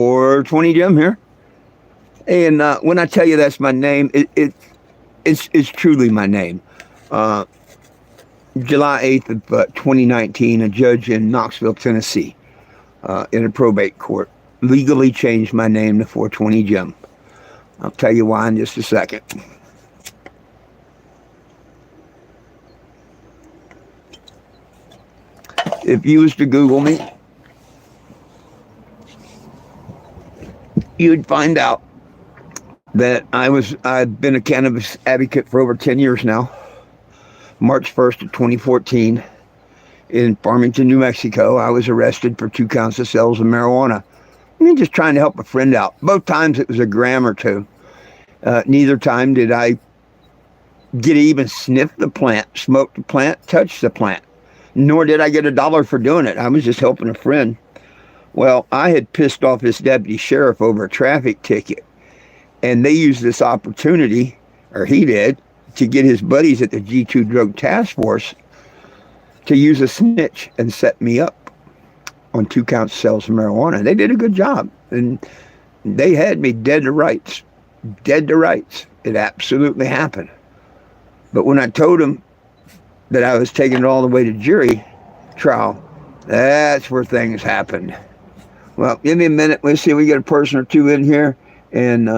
420 Jim here. And when I tell you that's my name, it's truly my name. Uh, July 8th of 2019, a judge in Knoxville, Tennessee, in a probate court, legally changed my name to 420 Jim. I'll tell you why in just a second. If you was to Google me, you'd find out that I've been a cannabis advocate for over 10 years now. March 1st of 2014, in Farmington, New Mexico, I was arrested for 2 counts of sales of marijuana. I mean, just trying to help a friend out. Both times it was a gram or two. Neither time did I get to even sniff the plant, smoke the plant, touch the plant. Nor did I get $1 for doing it. I was just helping a friend. Well, I had pissed off this deputy sheriff over a traffic ticket. And they used this opportunity, or he did, to get his buddies at the G2 Drug Task Force to use a snitch and set me up on 2 counts of sales of marijuana. They did a good job. And they had me dead to rights. Dead to rights. It absolutely happened. But when I told them that I was taking it all the way to jury trial, that's where things happened. Well, give me a minute. Let's see if we get a person or two in here. And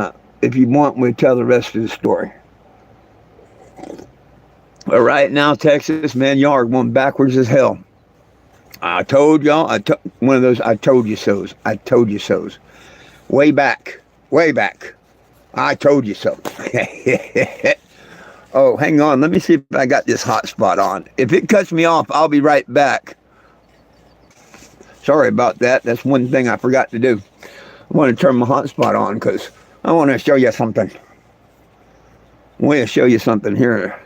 if you want, we'll tell the rest of the story. But right now, Texas, man, y'all are going backwards as hell. I told y'all, one of those I told you so's. I told you so's. Way back. I told you so. Oh, hang on. Let me see if I got this hotspot on. If it cuts me off, I'll be right back. Sorry about that. That's one thing I forgot to do. I want to turn my hotspot on because I want to show you something. I'm going to show you something here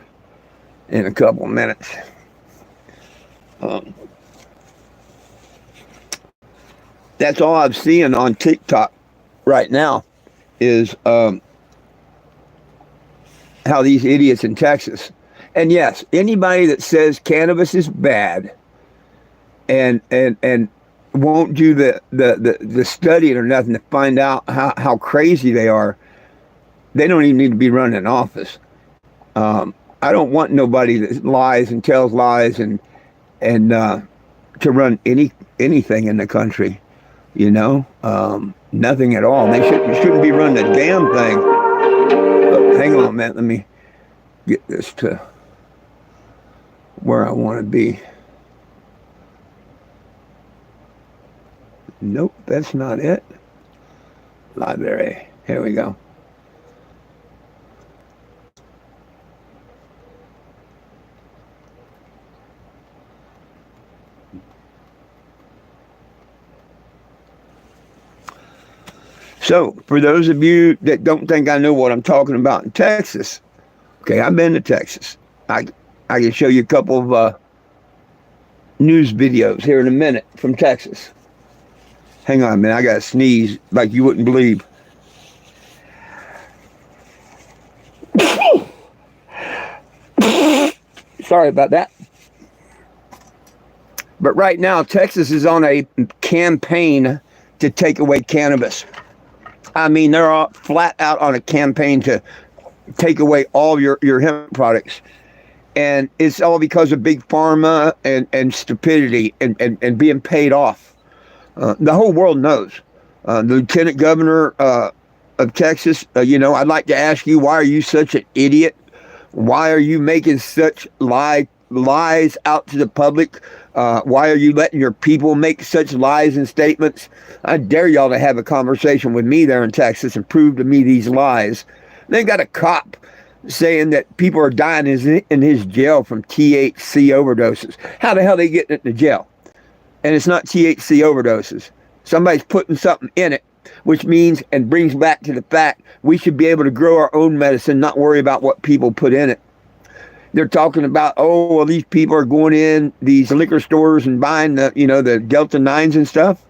in a couple minutes. That's all I'm seeing on TikTok right now is how these idiots in Texas. And yes, anybody that says cannabis is bad and won't do the studying or nothing to find out how crazy they are, they don't even need to be running an office. I don't want nobody that lies and tells lies and to run anything in the country, you know, nothing at all. They shouldn't be running a damn thing. Oh, hang on, man. Let me get this to where I want to be. Nope, that's not it. Library. Here we go. So, for those of you that don't think I know what I'm talking about in Texas, okay, I've been to Texas. I can show you a couple of news videos here in a minute from Texas. Hang on, man, I got to sneeze like you wouldn't believe. Sorry about that. But right now, Texas is on a campaign to take away cannabis. I mean, they're all flat out on a campaign to take away all your hemp products. And it's all because of big pharma and stupidity and being paid off. The whole world knows. The lieutenant governor of Texas, I'd like to ask you, why are you such an idiot? Why are you making such lies out to the public? Why are you letting your people make such lies and statements? I dare y'all to have a conversation with me there in Texas and prove to me these lies. They got a cop saying that people are dying in his jail from THC overdoses. How the hell are they getting into jail? And it's not THC overdoses. Somebody's putting something in it, which means and brings back to the fact we should be able to grow our own medicine, not worry about what people put in it. They're talking about, oh, well, these people are going in these liquor stores and buying the Delta 9s and stuff.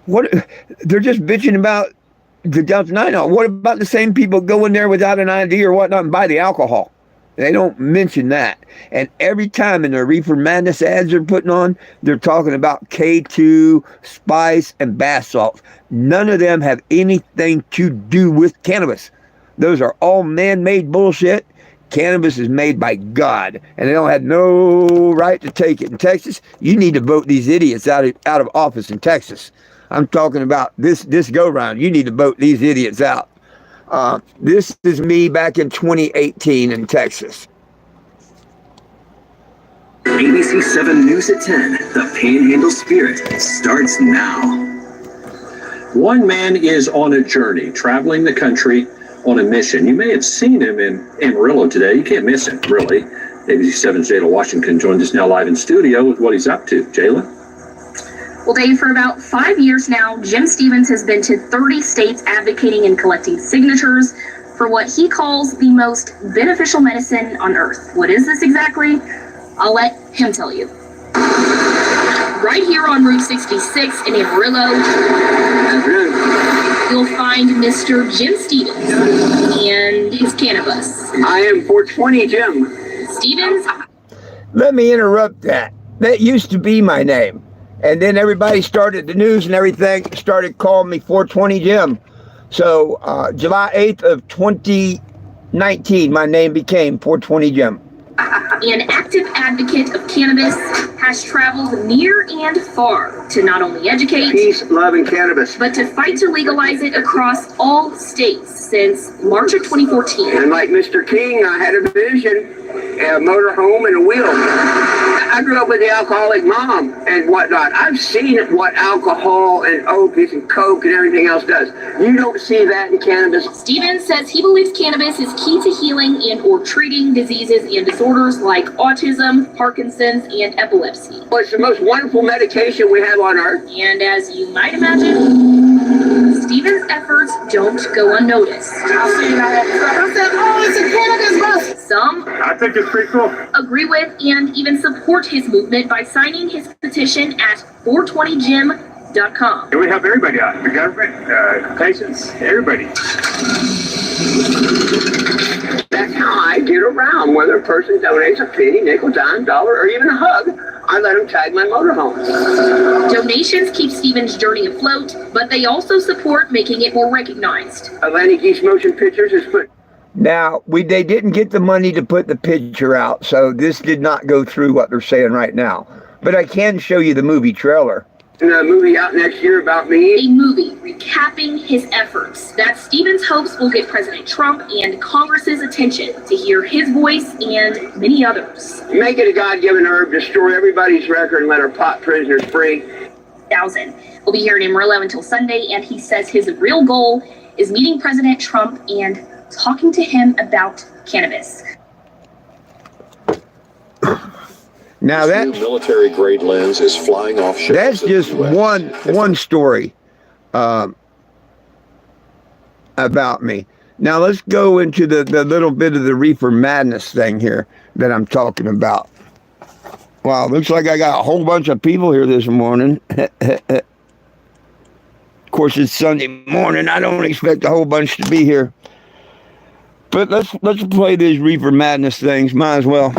What? They're just bitching about the Delta 9. What about the same people go in there without an ID or whatnot and buy the alcohol? They don't mention that. And every time in their Reefer Madness ads they're putting on, they're talking about K2, spice, and bath salts. None of them have anything to do with cannabis. Those are all man-made bullshit. Cannabis is made by God, and they don't have no right to take it. In Texas, you need to vote these idiots out of office in Texas. I'm talking about this go-round. You need to vote these idiots out. This is me back in 2018 in Texas. ABC 7 News at 10, the Panhandle Spirit, starts now. One man is on a journey, traveling the country on a mission. You may have seen him in Amarillo today. You can't miss him, really. ABC 7's Jayla Washington joins us now live in studio with what he's up to. Jayla? Well, Dave, for about 5 years now, Jim Stevens has been to 30 states advocating and collecting signatures for what he calls the most beneficial medicine on earth. What is this exactly? I'll let him tell you. Right here on Route 66 in Amarillo, you'll find Mr. Jim Stevens and his cannabis. I am 420 Jim. Stevens? Let me interrupt that. That used to be my name. And then everybody started, the news and everything, started calling me 420 Jim. So July 8th of 2019, my name became 420 Jim. An active advocate of cannabis, has traveled near and far to not only educate, Peace, love, and cannabis. but to fight to legalize it across all states since March of 2014. And like Mr. King, I had a vision, a motorhome and a wheel. I grew up with the alcoholic mom and whatnot. I've seen what alcohol and opiates and coke and everything else does. You don't see that in cannabis. Stevens says he believes cannabis is key to healing and or treating diseases and disorders like autism, Parkinson's, and epilepsy. Well, it's the most wonderful medication we have on earth. And as you might imagine, Stevens' efforts don't go unnoticed. Some I think it's pretty cool. agree with and even support his movement by signing his petition at 420gym.com. And we help everybody out. The government, patients, everybody. That's how I get around. Whether a person donates a penny, nickel, dime, dollar, or even a hug, I let them tag my motorhome. Donations keep Stevens' journey afloat, but they also support making it more recognized. Atlantic East Motion Pictures has put... Now, they didn't get the money to put the picture out, so this did not go through what they're saying right now. But I can show you the movie trailer. a movie out next year about me. A movie recapping his efforts that Stevens hopes will get President Trump and Congress's attention to hear his voice and many others. Make it a God-given herb, destroy everybody's record, and let our pot prisoners free. We'll be here in Amarillo until Sunday, and he says his real goal is meeting President Trump and talking to him about cannabis. Now This new military grade lens is flying off ships. that's just one story about me. Now let's go into the little bit of the reefer madness thing here that I'm talking about. Wow, looks like I got a whole bunch of people here this morning. Of course, it's Sunday morning. I don't expect a whole bunch to be here. But let's play these reefer madness things. Might as well.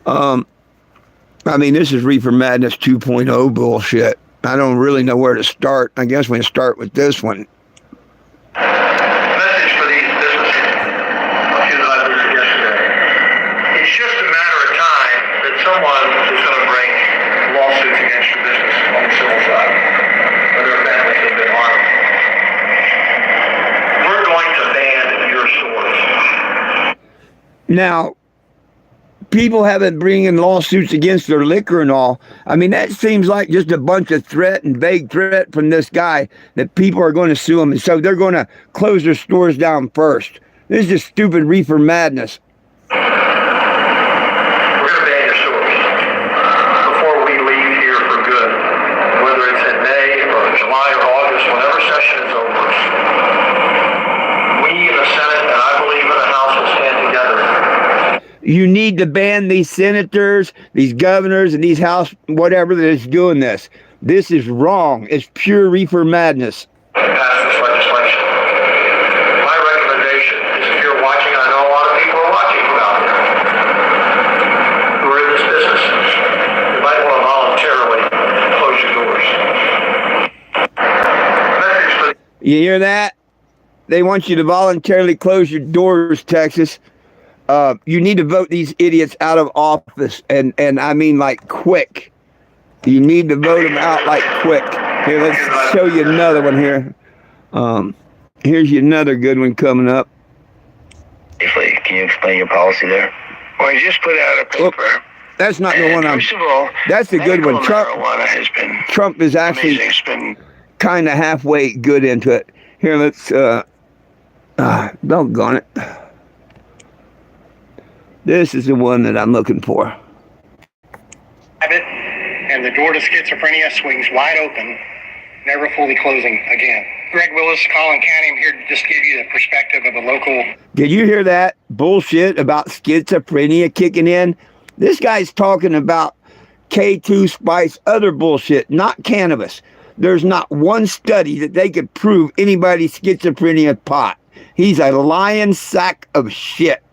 I mean, this is Reefer Madness 2.0 bullshit. I don't really know where to start. I guess we can start with this one. Message for these businesses. A few that I visited yesterday. It's just a matter of time that someone is going to bring lawsuits against your business on the civil side, or their families have been harmed. We're going to ban your stores. Now, people have been bringing lawsuits against their liquor and all. I mean, that seems like just a bunch of threat and vague threat from this guy that people are going to sue him. And so they're going to close their stores down first. This is just stupid reefer madness. We're going to ban your stores before we leave here for good, whether it's in May or July or August, whenever session is over. We in the Senate, and I believe in the House, will stand together. You need to ban these senators, these governors, and these House, whatever that is doing this. This is wrong. It's pure reefer madness. Pass this legislation. My recommendation is, if you're watching, I know a lot of people are watching from out You hear that? They want you to voluntarily close your doors, Texas. You need to vote these idiots out of office, and I mean like quick. You need to vote them out like quick. Here, let's show you another one here. Here's another good one coming up. Can you explain your policy there? Well, I just put out a paper. That's not the one I'm... First of all, that's the good one. Trump is actually kind of halfway good into it. Here, let's... doggone it. This is the one that I'm looking for. And the door to schizophrenia swings wide open, never fully closing again. Greg Willis, Collin County, I'm here to just give you the perspective of a local... Did you hear that bullshit about schizophrenia kicking in? This guy's talking about K2 spice, other bullshit, not cannabis. There's not one study that they could prove anybody's schizophrenia pot. He's a lying sack of shit.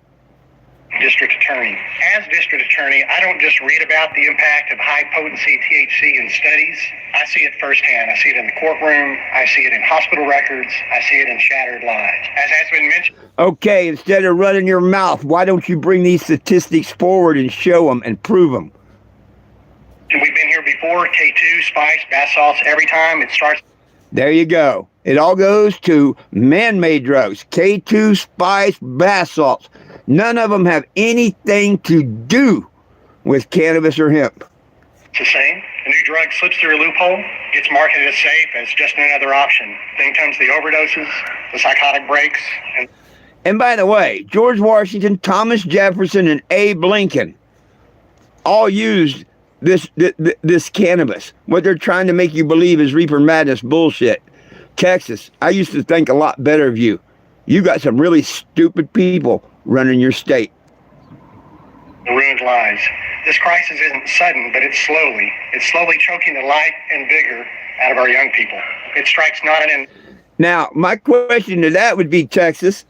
District Attorney. As District Attorney, I don't just read about the impact of high-potency THC in studies. I see it firsthand. I see it in the courtroom. I see it in hospital records. I see it in shattered lives. As has been mentioned... Okay, instead of running your mouth, why don't you bring these statistics forward and show them and prove them? We've been here before, K2, spice, bath salts, every time it starts... There you go. It all goes to man-made drugs. K2, spice, bath salts. None of them have anything to do with cannabis or hemp. It's the same. A new drug slips through a loophole, gets marketed as safe, as just another option. Then comes the overdoses, the psychotic breaks, and by the way, George Washington, Thomas Jefferson, and Abe Lincoln all used this cannabis. What they're trying to make you believe is reefer madness bullshit. Texas, I used to think a lot better of you. You got some really stupid people running your state. Ruined lives. This crisis isn't sudden, but it's slowly choking the life and vigor out of our young people. It strikes not an end. Now, my question to that would be, Texas,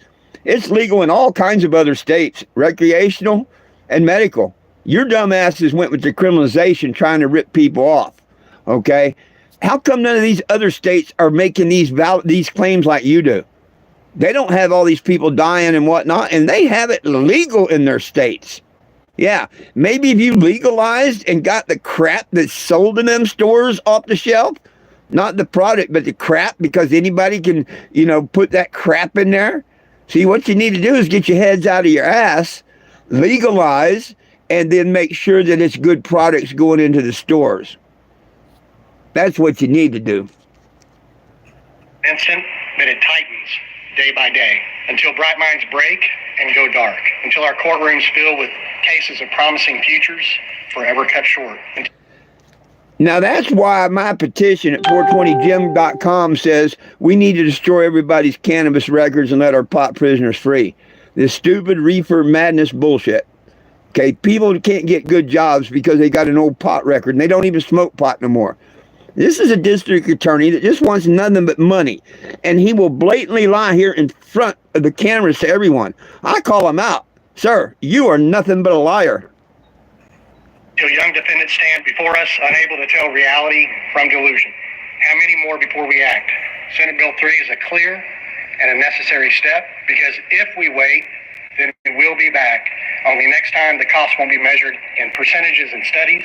it's legal in all kinds of other states, recreational and medical. Your dumbasses went with the criminalization trying to rip people off, okay? How come none of these other states are making these claims like you do? They don't have all these people dying and whatnot, and they have it legal in their states. Yeah, maybe if you legalized and got the crap that's sold in them stores off the shelf, not the product, but the crap, because anybody can, put that crap in there. See, what you need to do is get your heads out of your ass, legalize, and then make sure that it's good products going into the stores. That's what you need to do. Instant, but it tightens day by day until bright minds break and go dark, until our courtrooms fill with cases of promising futures forever cut short. Now that's why my petition at 420gym.com says we need to destroy everybody's cannabis records and let our pot prisoners free. This stupid reefer madness bullshit. Okay, people can't get good jobs because they got an old pot record and they don't even smoke pot no more. This is a district attorney that just wants nothing but money. And he will blatantly lie here in front of the cameras to everyone. I call him out. Sir, you are nothing but a liar. Till young defendants stand before us, unable to tell reality from delusion. How many more before we act? Senate Bill 3 is a clear and a necessary step, because if we wait, then we will be back. Only next time the cost won't be measured in percentages and studies.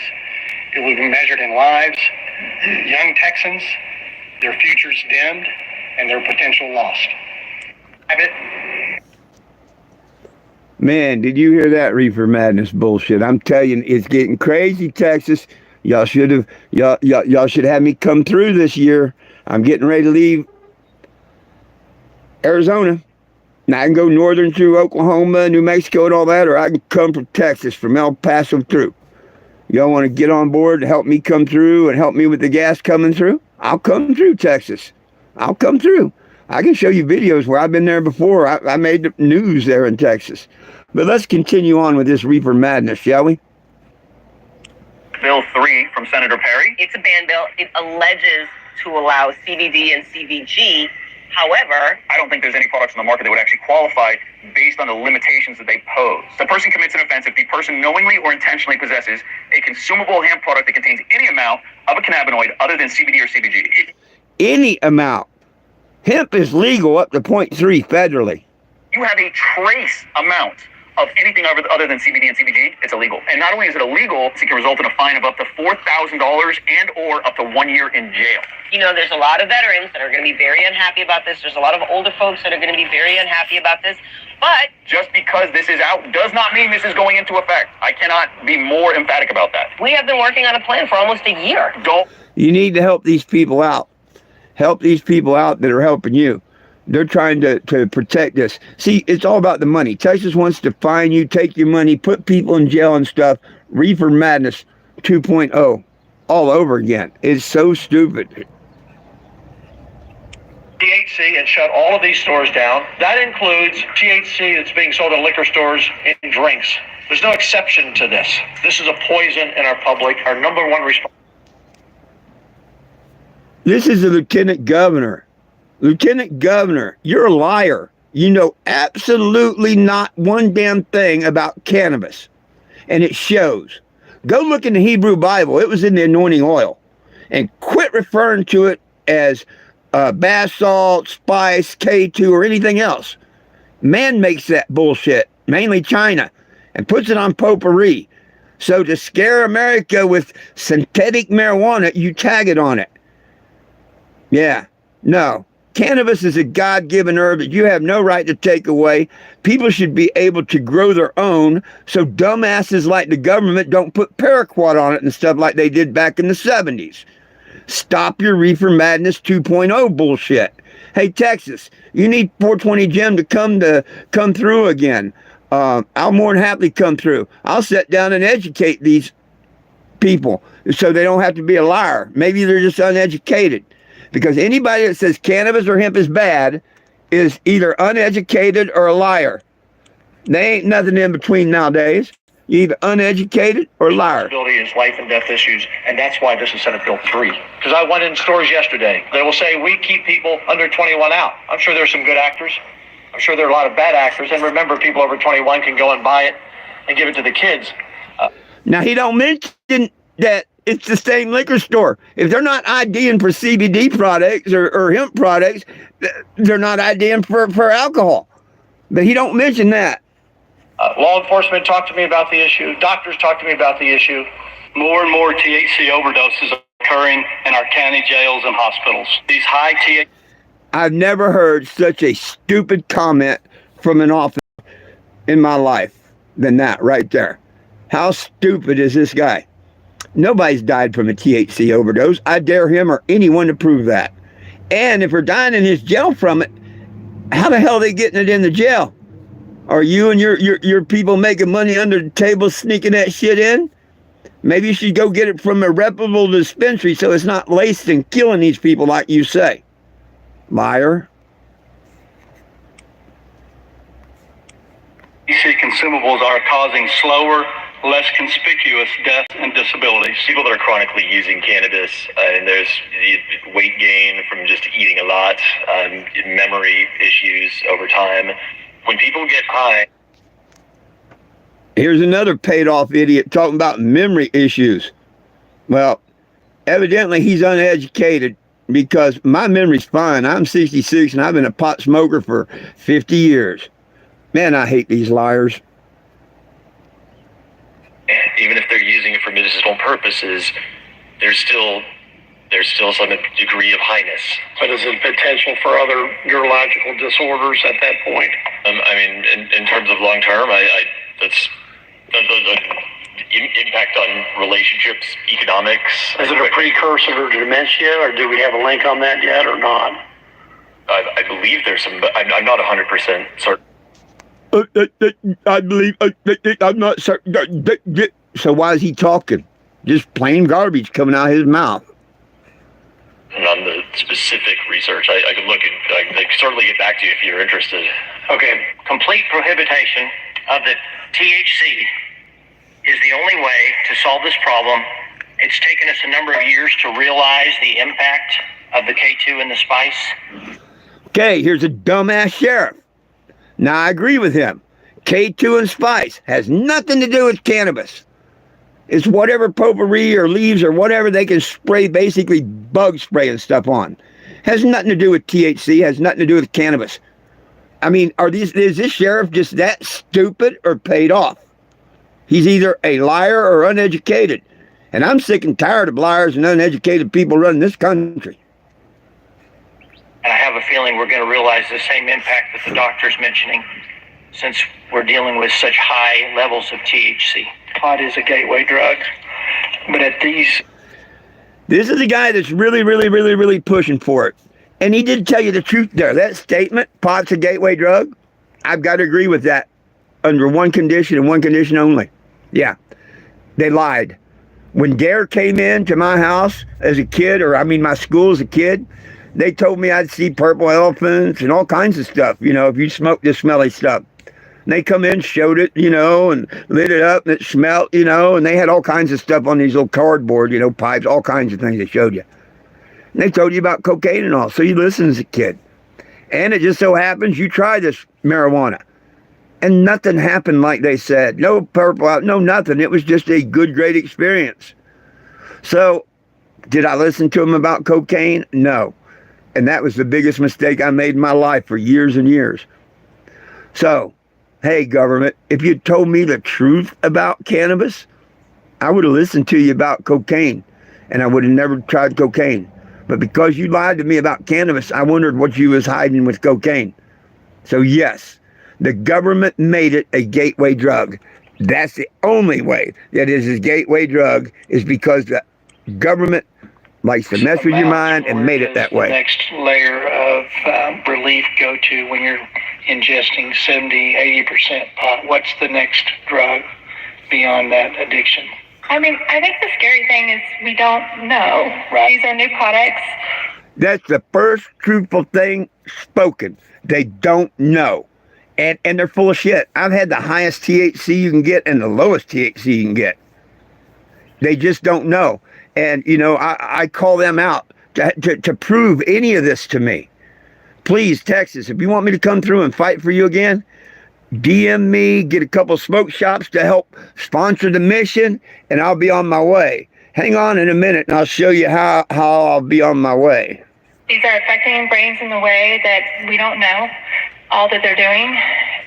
It will be measured in lives. Young Texans, their futures dimmed and their potential lost. Man, did you hear that reefer madness bullshit? I'm telling you, it's getting crazy, Texas. Y'all should have me come through this year. I'm getting ready to leave Arizona. Now I can go northern through Oklahoma, New Mexico, and all that, or I can come from Texas, from El Paso through. Y'all want to get on board to help me come through and help me with the gas coming through? I'll come through, Texas. I'll come through. I can show you videos where I've been there before. I made the news there in Texas. But let's continue on with this reefer madness, shall we? Bill 3 from Senator Perry. It's a ban bill. It alleges to allow CBD and CBG. However, I don't think there's any products on the market that would actually qualify based on the limitations that they pose. The person commits an offense if the person knowingly or intentionally possesses a consumable hemp product that contains any amount of a cannabinoid other than CBD or CBG. Any amount. Hemp is legal up to 0.3 federally. You have a trace amount of anything other than CBD and CBG, it's illegal. And not only is it illegal, it can result in a fine of up to $4,000 and or up to 1 year in jail. You know, there's a lot of veterans that are going to be very unhappy about this. There's a lot of older folks that are going to be very unhappy about this. But just because this is out does not mean this is going into effect. I cannot be more emphatic about that. We have been working on a plan for almost a year. You need to help these people out. Help these people out that are helping you. They're trying to protect us. See, it's all about the money. Texas wants to fine you, take your money, put people in jail and stuff. Reefer Madness 2.0 all over again. It's so stupid. THC and shut all of these stores down. That includes THC that's being sold in liquor stores and drinks. There's no exception to this. This is a poison in our public. Our number one response. This is the lieutenant governor. Lieutenant Governor, you're a liar. You know absolutely not one damn thing about cannabis. And it shows. Go look in the Hebrew Bible. It was in the anointing oil. And quit referring to it as bath salt, spice, K2, or anything else. Man makes that bullshit, mainly China, and puts it on potpourri. So to scare America with synthetic marijuana, you tag it on it. Yeah, no. Cannabis is a God-given herb that you have no right to take away. People should be able to grow their own, so dumbasses like the government don't put paraquat on it and stuff like they did back in the 70s. Stop your Reefer Madness 2.0 bullshit. Hey, Texas, you need 420 Jim to come through again. I'll more than happily come through. I'll sit down and educate these people so they don't have to be a liar. Maybe they're just uneducated. Because anybody that says cannabis or hemp is bad is either uneducated or a liar. They ain't nothing in between nowadays. You're either uneducated or liar. Is life and death issues, and that's why this is Senate Bill 3. Because I went in stores yesterday. They will say, we keep people under 21 out. I'm sure there's some good actors. I'm sure there are a lot of bad actors. And remember, people over 21 can go and buy it and give it to the kids. Now, he don't mention that it's the same liquor store. If they're not IDing for CBD products or hemp products, they're not IDing for alcohol. But he don't mention that. Law enforcement talked to me about the issue. Doctors talked to me about the issue. More and more THC overdoses are occurring in our county jails and hospitals. These high THC... I've never heard such a stupid comment from an officer in my life than that right there. How stupid is this guy? Nobody's died from a THC overdose. I dare him or anyone to prove that. And if they're dying in his jail from it, how the hell are they getting it in the jail? Are you and your people making money under the table sneaking that shit in? Maybe you should go get it from a reputable dispensary so it's not laced and killing these people like you say. Liar. THC consumables are causing slower, less conspicuous death and disabilities. People that are chronically using cannabis, and there's weight gain from just eating a lot, memory issues over time. When people get high. Here's another paid off idiot talking about memory issues. Well, evidently he's uneducated because my memory's fine. I'm 66 and I've been a pot smoker for 50 years. Man, I hate these liars. Even if they're using it for medicinal purposes, there's still some degree of highness. But is it potential for other neurological disorders at that point? I mean, in terms of long term, that's the impact on relationships, economics. Is it a precursor to dementia, or do we have a link on that yet, or not? I believe there's some, but I'm not 100% certain. I believe, I'm not certain. So why is he talking? Just plain garbage coming out of his mouth. And on the specific research, I could look at, I can certainly get back to you if you're interested. Okay, complete prohibition of the THC is the only way to solve this problem. It's taken us a number of years to realize the impact of the K2 and the spice. Okay, here's a dumbass sheriff. Now, I agree with him. K2 and spice has nothing to do with cannabis. It's whatever potpourri or leaves or whatever they can spray, basically bug spray and stuff on. Has nothing to do with THC, has nothing to do with cannabis. I mean, is this sheriff just that stupid or paid off? He's either a liar or uneducated. And I'm sick and tired of liars and uneducated people running this country. And I have a feeling we're going to realize the same impact that the doctor's mentioning, since we're dealing with such high levels of THC. Pot is a gateway drug, but at these... This is a guy that's really pushing for it. And he did tell you the truth there. That statement, pot's a gateway drug, I've got to agree with that under one condition and one condition only. Yeah, they lied. When DARE came into my house as a kid, my school as a kid, they told me I'd see purple elephants and all kinds of stuff, if you smoke this smelly stuff. And they come in, showed it, and lit it up, and it smelled, and they had all kinds of stuff on these little cardboard, pipes, all kinds of things they showed you. And they told you about cocaine and all, so you listen as a kid. And it just so happens you try this marijuana. And nothing happened like they said. No purple out, no nothing. It was just a good, great experience. So, did I listen to them about cocaine? No. And that was the biggest mistake I made in my life for years and years. So, hey, government, if you told me the truth about cannabis, I would have listened to you about cocaine. And I would have never tried cocaine. But because you lied to me about cannabis, I wondered what you was hiding with cocaine. So, yes. The government made it a gateway drug. That's the only way that it is a gateway drug, is because the government likes to mess with your mind and made it that way. The next layer of relief go to when you're ingesting 70-80% pot? What's the next drug beyond that addiction? I think the scary thing is we don't know. Right. These are new products. That's the first truthful thing spoken. They don't know. And they're full of shit. I've had the highest THC you can get and the lowest THC you can get. They just don't know. And, I call them out to prove any of this to me. Please, Texas, if you want me to come through and fight for you again, DM me, get a couple smoke shops to help sponsor the mission, and I'll be on my way. Hang on in a minute, and I'll show you how I'll be on my way. These are affecting brains in the way that we don't know all that they're doing.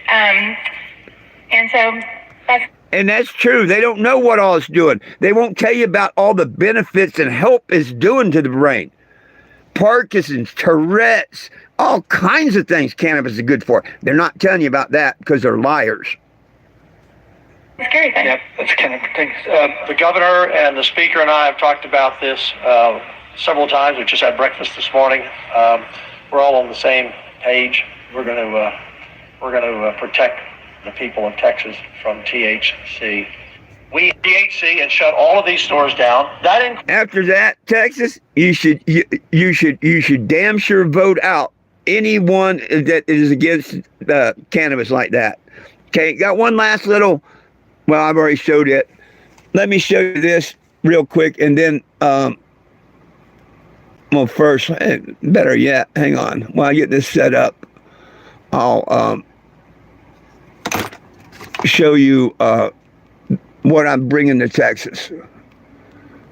And so that's... And that's true. They don't know what all it's doing. They won't tell you about all the benefits and help it's doing to the brain. Parkinson's, Tourette's, all kinds of things cannabis is good for. They're not telling you about that because they're liars. Scary thing. Yep, that's kind of things. The governor and the speaker and I have talked about this several times. We just had breakfast this morning. We're all on the same page. We're going to protect the people of Texas from THC. We THC and shut all of these stores down. After that, Texas, you should damn sure vote out anyone that is against cannabis like that. Okay, got one last little. Well, I've already showed it. Let me show you this real quick, and then well, first, better yet, hang on. While I get this set up, I'll show you what I'm bringing to Texas.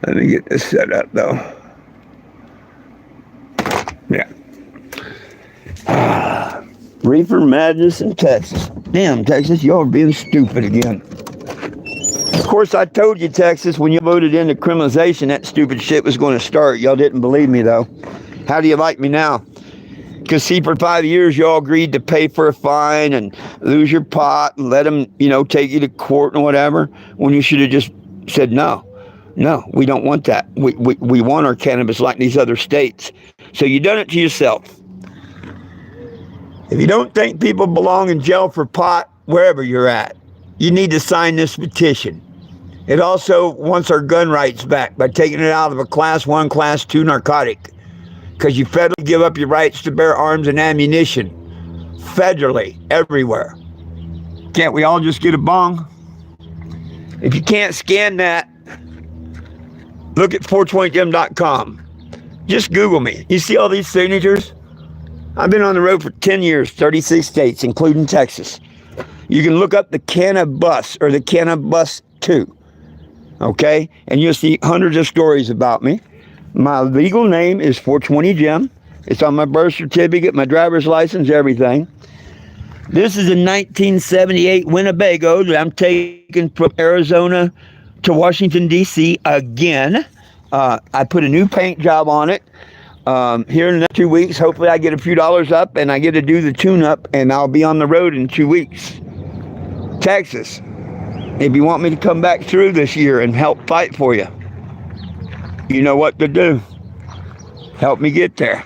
Let me get this set up, though. Yeah. Reefer madness in Texas. Damn, Texas, y'all are being stupid again. Of course, I told you, Texas, when you voted in the criminalization, that stupid shit was going to start. Y'all didn't believe me, though. How do you like me now? Because, see, for 5 years, y'all agreed to pay for a fine and lose your pot and let them, take you to court and whatever, when you should have just said, no, we don't want that. We want our cannabis like these other states. So you done it to yourself. If you don't think people belong in jail for pot, wherever you're at, you need to sign this petition. It also wants our gun rights back by taking it out of a Class 1, Class 2 narcotic. Because you federally give up your rights to bear arms and ammunition. Federally, everywhere. Can't we all just get a bong? If you can't scan that, look at 420gem.com. Just Google me. You see all these signatures? I've been on the road for 10 years, 36 states, including Texas. You can look up the Cannabis or the Cannabis 2. Okay? And you'll see hundreds of stories about me. My legal name is 420 Gem. It's on my birth certificate, my driver's license, everything. This is a 1978 Winnebago that I'm taking from Arizona to Washington, D.C. again. I put a new paint job on it. Here in the next 2 weeks, hopefully I get a few dollars up and I get to do the tune-up, and I'll be on the road in 2 weeks. Texas, if you want me to come back through this year and help fight for you, you know what to do. Help me get there.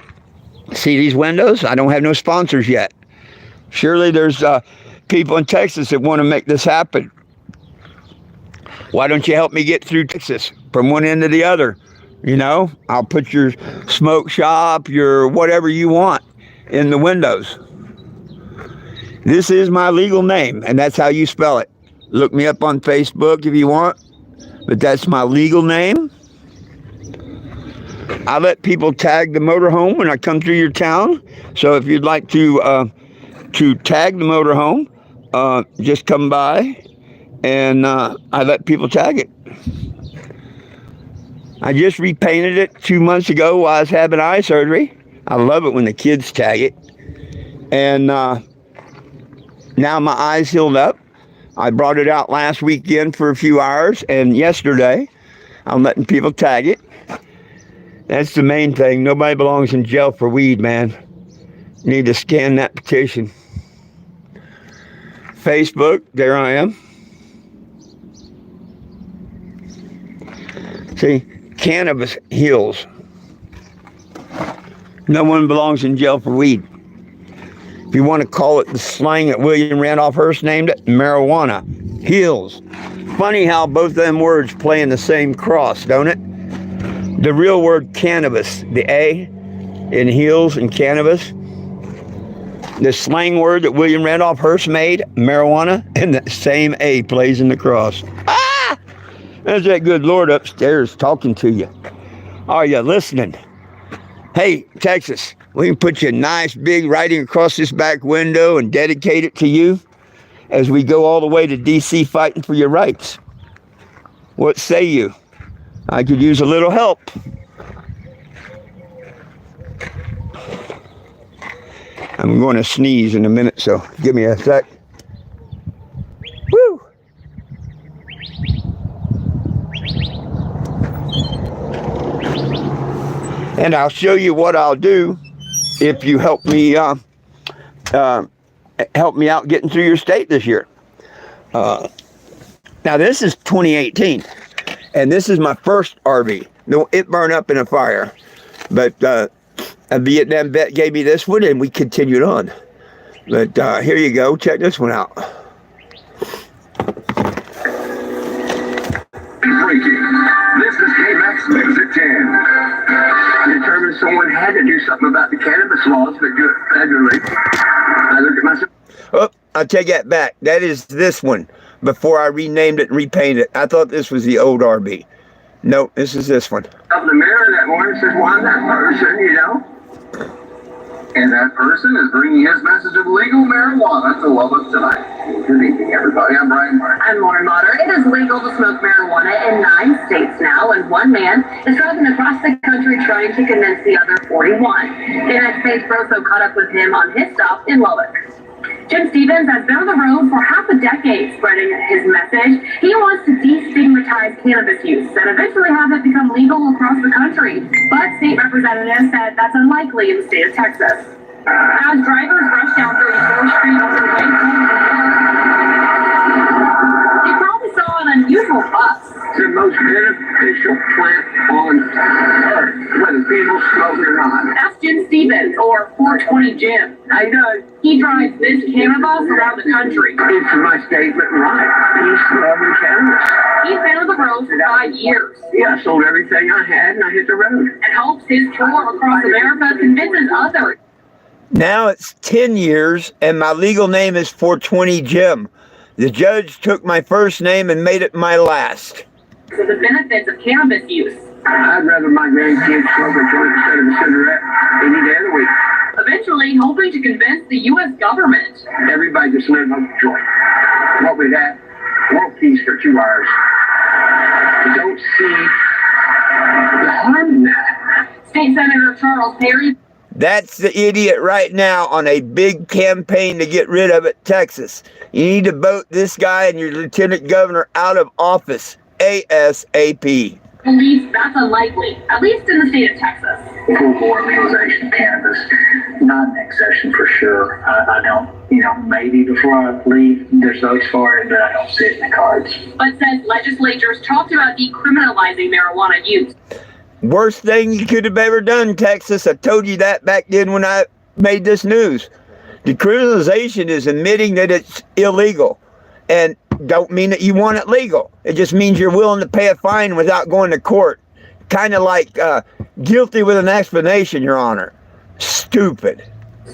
See these windows? I don't have no sponsors yet. Surely there's people in Texas that want to make this happen. Why don't you help me get through Texas from one end to the other? You know, I'll put your smoke shop, your whatever you want in the windows. This is my legal name, and that's how you spell it. Look me up on Facebook if you want, but that's my legal name. I let people tag the motorhome when I come through your town. So if you'd like to tag the motorhome, just come by, and I let people tag it. I just repainted it 2 months ago while I was having eye surgery. I love it when the kids tag it. And now my eye's healed up. I brought it out last weekend for a few hours, and yesterday I'm letting people tag it. That's the main thing. Nobody belongs in jail for weed, man. You need to scan that petition. Facebook, there I am. See, cannabis heals. No one belongs in jail for weed. If you want to call it the slang that William Randolph Hearst named it, marijuana heals. Funny how both of them words play in the same cross, don't it? The real word cannabis, the A in heals and cannabis. The slang word that William Randolph Hearst made, marijuana, and the same A plays in the cross. Ah! There's that good Lord upstairs talking to you. Are you listening? Hey, Texas, we can put you a nice big writing across this back window and dedicate it to you as we go all the way to D.C. fighting for your rights. What say you? I could use a little help. I'm going to sneeze in a minute, so give me a sec. Woo! And I'll show you what I'll do if you help me out getting through your state this year. Now this is 2018. And this is my first RV. No, it burned up in a fire. But a Vietnam vet gave me this one, and we continued on. But here you go. Check this one out. Breaking. This is KMAX News at 10. Determined someone had to do something about the cannabis laws that do it federally. I look at myself. Oh, I'll take that back. That is this one. Before I renamed it and repainted it. I thought this was the old RV. No, this is this one. Up in the mirror that morning says, well, I'm that person, you know. And that person is bringing his message of legal marijuana to Lubbock tonight. Good evening, everybody. I'm Brian Martin. I'm Lauren Motter. It is legal to smoke marijuana in 9 states now, and one man is driving across the country trying to convince the other 41. KMAX Faith Broso caught up with him on his stop in Lubbock. Jim Stevens has been on the road for half a decade spreading his message. He wants to destigmatize cannabis use and eventually have it become legal across the country. But state representatives said that's unlikely in the state of Texas. As drivers rush down 34th Street on their way home, they probably saw an unusual bus. It's the most beneficial plant on earth, whether people smoke it or not. That's Jim Stevens, or 420 Jim. I know. He drives this cannabis around the country. It's my statement right. Peace, love, and cannabis. He's been on the road for 5 years. Yeah, I sold everything I had and I hit the road. And hopes his tour across America convinces others. Now it's 10 years and my legal name is 420 Jim. The judge took my first name and made it my last. For the benefits of cannabis use. I'd rather my grandkids smoke a joint instead of a cigarette any day of the week. Eventually hoping to convince the U.S. government. Everybody just smokes a joint. What with that? World peace for 2 hours. I don't see the harm in that. State Senator Charles Perry. That's the idiot right now on a big campaign to get rid of it, Texas. You need to vote this guy and your lieutenant governor out of office ASAP. Believes that's unlikely, at least in the state of Texas. Full legalization of cannabis, not next session for sure. I don't, maybe before I leave, there's votes for it, but I don't see it in the cards. But says legislatures talked about decriminalizing marijuana use. Worst thing you could have ever done, Texas. I told you that back then when I made this news. Decriminalization is admitting that it's illegal. And don't mean that you want it legal. It just means you're willing to pay a fine without going to court. Kind of like guilty with an explanation, Your Honor. Stupid.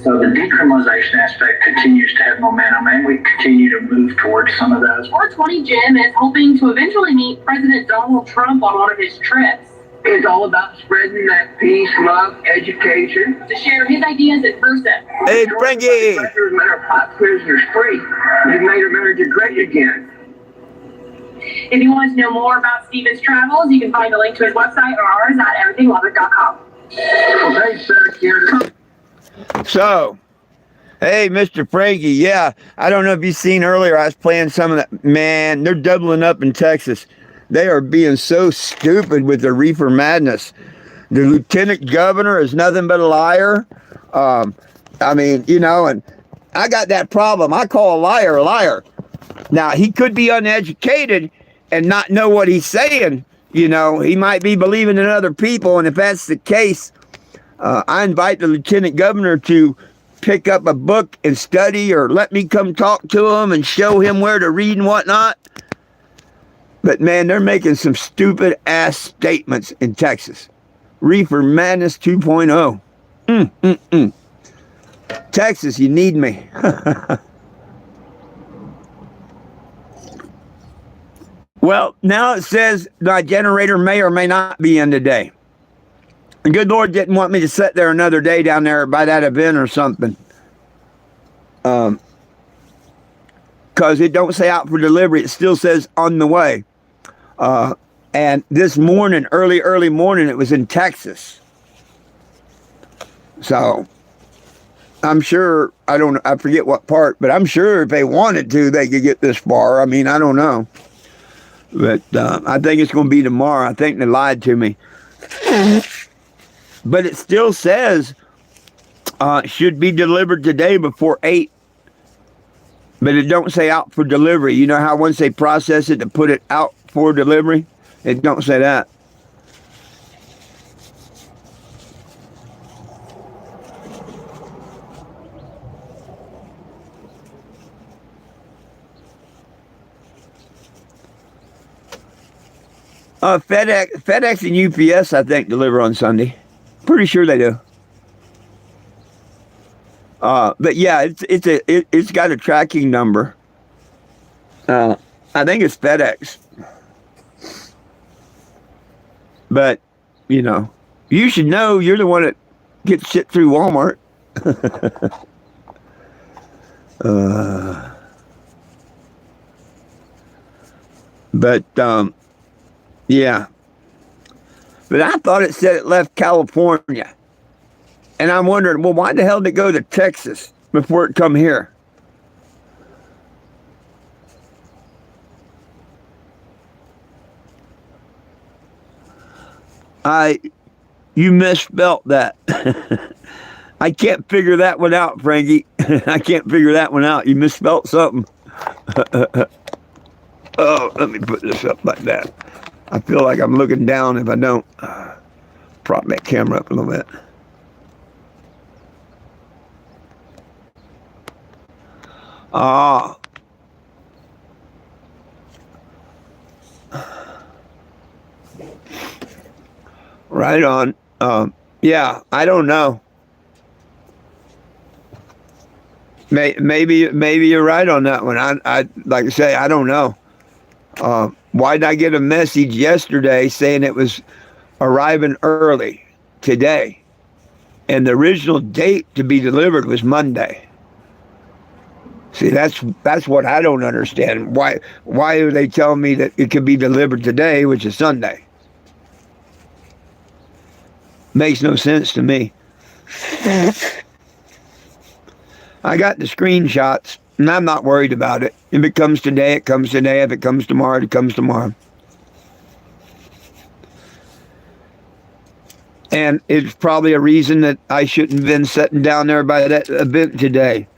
So the decriminalization aspect continues to have momentum, and we continue to move towards some of those. 420 Jim is hoping to eventually meet President Donald Trump on one of his trips. It's all about spreading that peace, love, education. To share his ideas in person. Hey, Frankie! Let our pot prisoners free. We've made America great again. If you want to know more about Stephen's travels, you can find a link to his website or ours at everythinglubbock.com. Well, thanks, Senator. So, hey, Mr. Frankie, yeah, I don't know if you've seen earlier, I was playing some of that. Man, they're doubling up in Texas. They are being so stupid with the reefer madness. The lieutenant governor is nothing but a liar. And I got that problem. I call a liar a liar. Now, he could be uneducated and not know what he's saying. He might be believing in other people. And if that's the case, I invite the lieutenant governor to pick up a book and study, or let me come talk to him and show him where to read and whatnot. But man, they're making some stupid ass statements in Texas. Reefer Madness 2.0. Texas, you need me. Well, now it says my generator may or may not be in today. The good Lord didn't want me to sit there another day down there by that event or something. Because it don't say out for delivery. It still says on the way. And this morning, early morning, it was in Texas. So I'm sure, I forget what part, but I'm sure if they wanted to, they could get this far. I mean, I don't know. But I think it's going to be tomorrow. I think they lied to me. But it still says should be delivered today before 8. But it don't say out for delivery. You know how once they process it to put it out for delivery? It don't say that. FedEx and UPS, I think, deliver on Sunday. Pretty sure they do. But yeah, it's got a tracking number. I think it's FedEx. But you should know. You're the one that gets shit through Walmart. Yeah. But I thought it said it left California. And I'm wondering, well, why the hell did it go to Texas before it come here? You misspelt that. I can't figure that one out, Frankie. I can't figure that one out. You misspelt something. Oh, let me put this up like that. I feel like I'm looking down if I don't. Prop that camera up a little bit. Right on. Yeah, I don't know. Maybe you're right on that one. I like I say, I don't know. Why did I get a message yesterday saying it was arriving early today? And the original date to be delivered was Monday. See, that's what I don't understand. Why are they telling me that it could be delivered today, which is Sunday? Makes no sense to me. I got the screenshots, and I'm not worried about it. If it comes today, it comes today. If it comes tomorrow, it comes tomorrow. And it's probably a reason that I shouldn't have been sitting down there by that event today.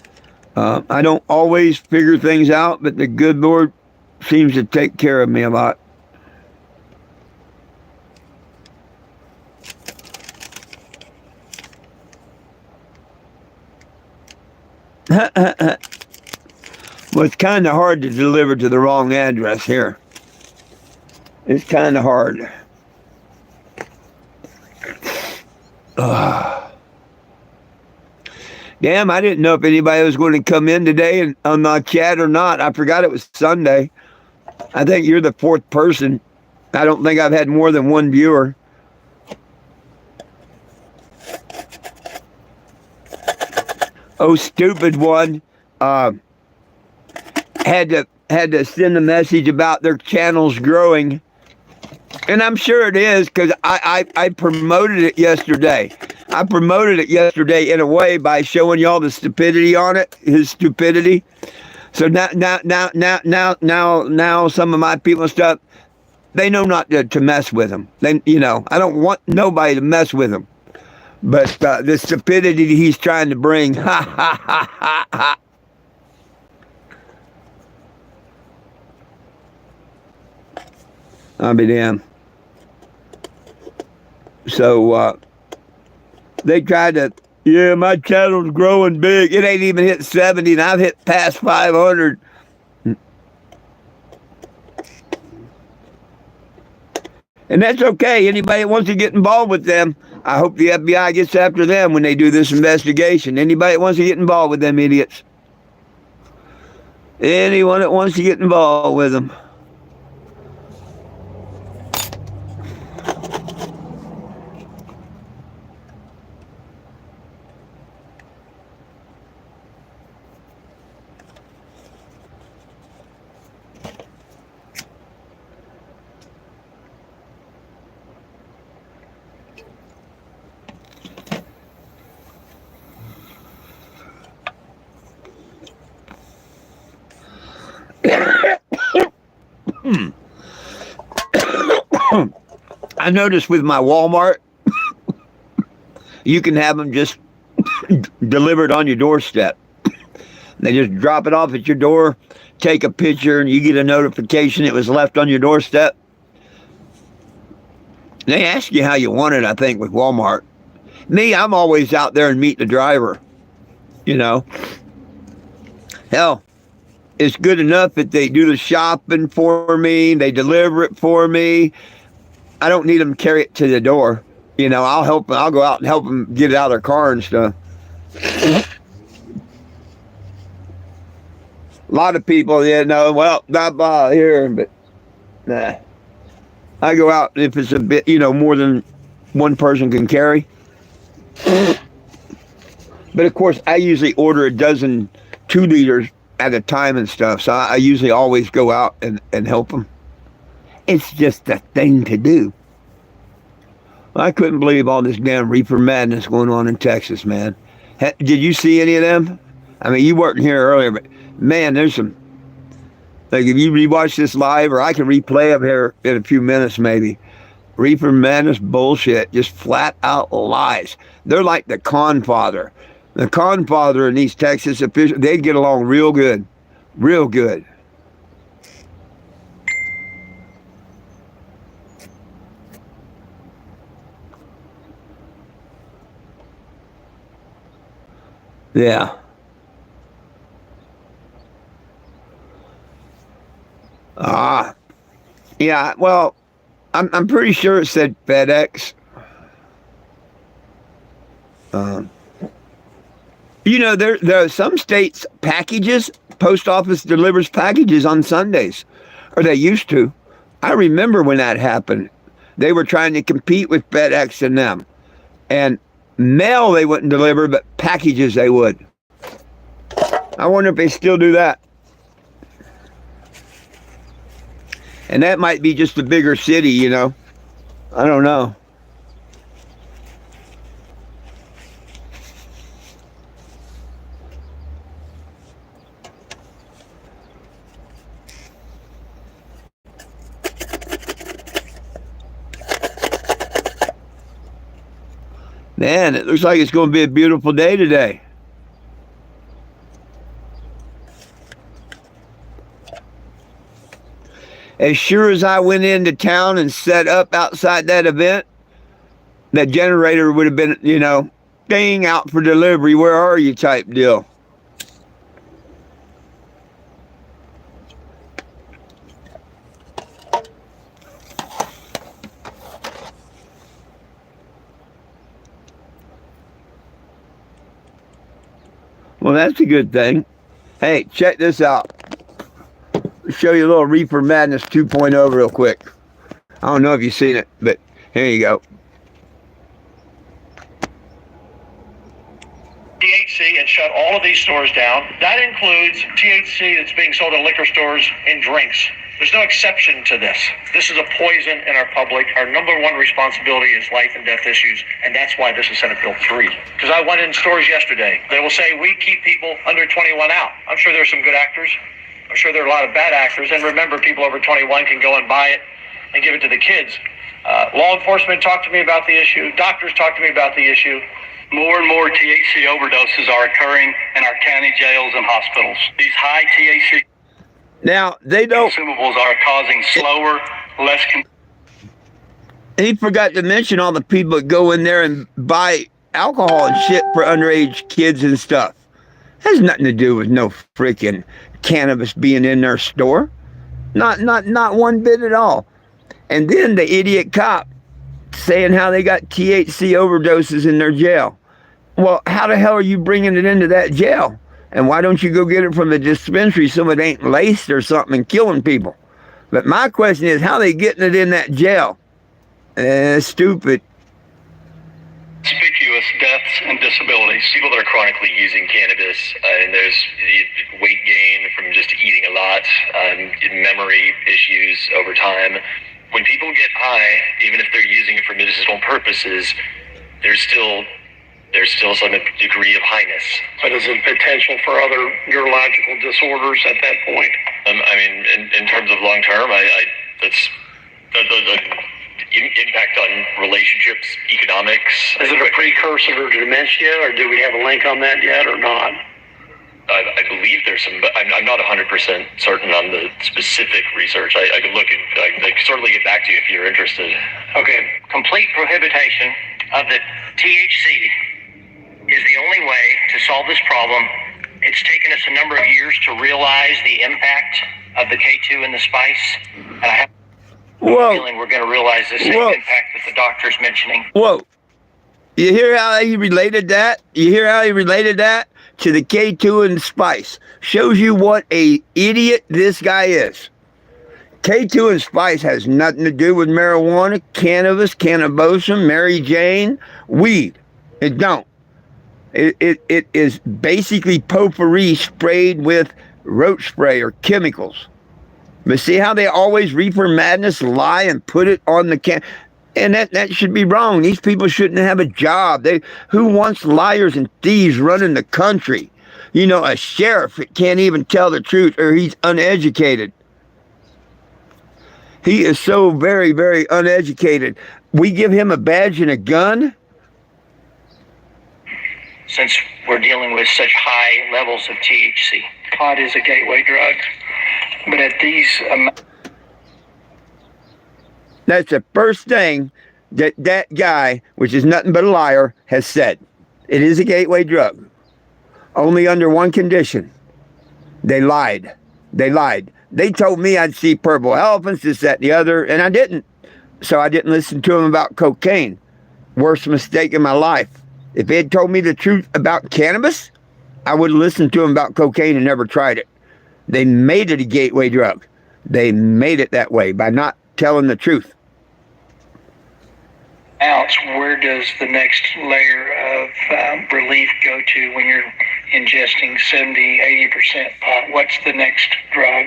I don't always figure things out, but the good Lord seems to take care of me a lot. Well, it's kind of hard to deliver to the wrong address here. It's kind of hard. Damn, I didn't know if anybody was going to come in today and on my chat or not. I forgot it was Sunday. I think you're the fourth person. I don't think I've had more than one viewer. Oh, stupid one. Had to send a message about their channels growing. And I'm sure it is, because I promoted it yesterday. I promoted it yesterday in a way by showing y'all the stupidity on it, his stupidity. So now some of my people and stuff, they know not to mess with him. They, I don't want nobody to mess with him. But the stupidity he's trying to bring, ha. I'll be damned. So they tried to, my channel's growing big. It ain't even hit 70, and I've hit past 500. And that's okay. Anybody that wants to get involved with them, I hope the FBI gets after them when they do this investigation. Anybody that wants to get involved with them idiots. Anyone that wants to get involved with them. I noticed with my Walmart, you can have them just delivered on your doorstep. They just drop it off at your door, take a picture, and you get a notification it was left on your doorstep. They ask you how you want it, I think, with Walmart. Me, I'm always out there and meet the driver. Hell, it's good enough that they do the shopping for me, they deliver it for me. I don't need them to carry it to the door. I'll help them. I'll go out and help them get it out of their car and stuff. A lot of people, blah, here, but nah. I go out if it's a bit, more than one person can carry. But of course, I usually order a dozen 2 liters at a time and stuff. So I usually always go out and help them. It's just a thing to do. I couldn't believe all this damn reefer madness going on in Texas, man. Did you see any of them? I mean, you weren't here earlier, but man, there's some, like if you rewatch this live, or I can replay them here in a few minutes maybe. Reefer madness bullshit, just flat out lies. They're like the con father. The con father and these Texas officials, they'd get along real good. Real good. Yeah. Yeah, well, I'm pretty sure it said FedEx. There are some states packages, post office delivers packages on Sundays, or they used to. I remember when that happened. They were trying to compete with FedEx and them. And mail they wouldn't deliver, but packages they would. I wonder if they still do that. And that might be just a bigger city, I don't know. Man, it looks like it's going to be a beautiful day today. As sure as I went into town and set up outside that event, that generator would have been, you know, ding, out for delivery. Where are you type deal. Well, that's a good thing. Hey, check this out. Show you a little Reefer Madness 2.0 real quick. I don't know if you've seen it, but here you go. THC and shut all of these stores down. That includes THC that's being sold in liquor stores and drinks. There's no exception to this. This is a poison in our public. Our number one responsibility is life and death issues, and that's why this is Senate Bill 3. Because I went in stores yesterday. They will say, we keep people under 21 out. I'm sure there's some good actors. I'm sure there are a lot of bad actors. And remember, people over 21 can go and buy it and give it to the kids. Law enforcement talked to me about the issue. Doctors talked to me about the issue. More and more THC overdoses are occurring in our county jails and hospitals. These high THC now they don't consumables are causing slower, less. He forgot to mention all the people that go in there and buy alcohol and shit for underage kids and stuff. Has nothing to do with no freaking cannabis being in their store. Not one bit at all. And then the idiot cop saying how they got THC overdoses in their jail. Well, how the hell are you bringing it into that jail? And why don't you go get it from the dispensary so it ain't laced or something and killing people? But my question is, how they getting it in that jail? Stupid. Conspicuous deaths and disabilities. People that are chronically using cannabis, and there's weight gain from just eating a lot, memory issues over time. When people get high, even if they're using it for medicinal purposes, there's still some degree of highness. But is it potential for other neurological disorders at that point? I mean, in terms of long term, that's the impact on relationships, economics. Is it a precursor to dementia, or do we have a link on that yet, or not? I believe there's some, but I'm not 100% certain on the specific research. I could look at, I could certainly get back to you if you're interested. Okay. Complete prohibition of the THC is the only way to solve this problem. It's taken us a number of years to realize the impact of the K2 in the spice, and I have a feeling we're going to realize the same impact that the doctor's mentioning. Whoa. You hear how he related that? You hear how he related that to the K2 and spice? Shows you what a idiot this guy is. K2 and spice has nothing to do with marijuana, cannabis, cannabosum, Mary Jane, weed. It don't. It is basically potpourri sprayed with roach spray or chemicals. But see how they always Reefer Madness lie and put it on the can? And that should be wrong. These people shouldn't have a job. Who wants liars and thieves running the country? You know, a sheriff that can't even tell the truth, or he's uneducated. He is so very, very uneducated. We give him a badge and a gun? Since we're dealing with such high levels of THC. Pot is a gateway drug. But at these that's the first thing that guy, which is nothing but a liar, has said. It is a gateway drug. Only under one condition. They lied. They lied. They told me I'd see purple elephants, this, that, and the other, and I didn't. So I didn't listen to them about cocaine. Worst mistake in my life. If they had told me the truth about cannabis, I would have listened to them about cocaine and never tried it. They made it a gateway drug. They made it that way by not telling the truth. ounce, where does the next layer of relief go to when you're ingesting 70-80% pot? What's the next drug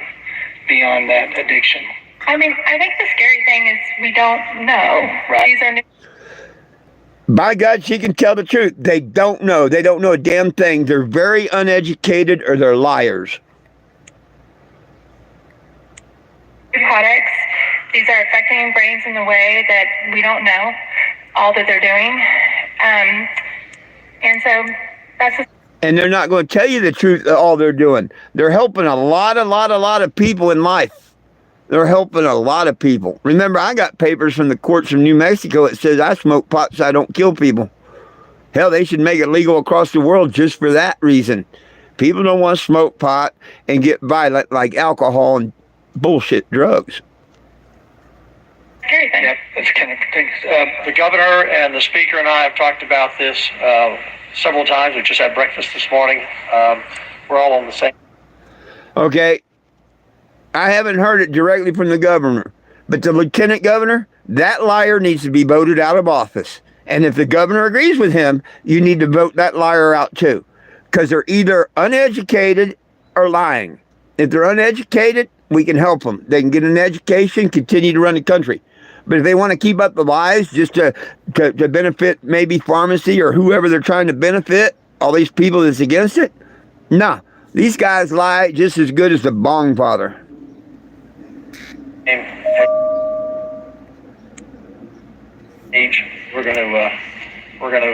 beyond that addiction? I mean, I think the scary thing is we don't know. Right. These are new. By God, she can tell the truth. They don't know. They don't know a damn thing. They're very uneducated, or they're liars. Products. These are affecting brains in the way that we don't know all that they're doing. And so that's and they're not going to tell you the truth of all they're doing. They're helping a lot of people in life. They're helping a lot of people. Remember, I got papers from the courts from New Mexico that says I smoke pot so I don't kill people. Hell, they should make it legal across the world just for that reason. People don't want to smoke pot and get violent like alcohol and bullshit drugs. Yeah, that's kind of things. The governor and the speaker and I have talked about this several times. We just had breakfast this morning. We're all on the same. Okay. I haven't heard it directly from the governor, but the lieutenant governor, that liar needs to be voted out of office. And if the governor agrees with him, you need to vote that liar out too, because they're either uneducated or lying. If they're uneducated, we can help them. They can get an education, continue to run the country. But if they want to keep up the lies just to benefit maybe pharmacy or whoever they're trying to benefit, all these people that's against it, nah. These guys lie just as good as the bong father. We're going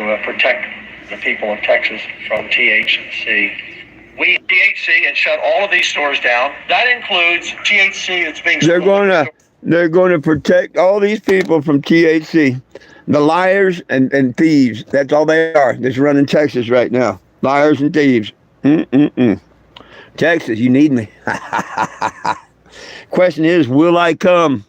to protect the people of Texas from THC. We THC and shut all of these stores down. That includes THC that's being. They're going to protect all these people from THC. The liars and thieves. That's all they are. That's running Texas right now. Liars and thieves. Texas, you need me. Question is, will I come?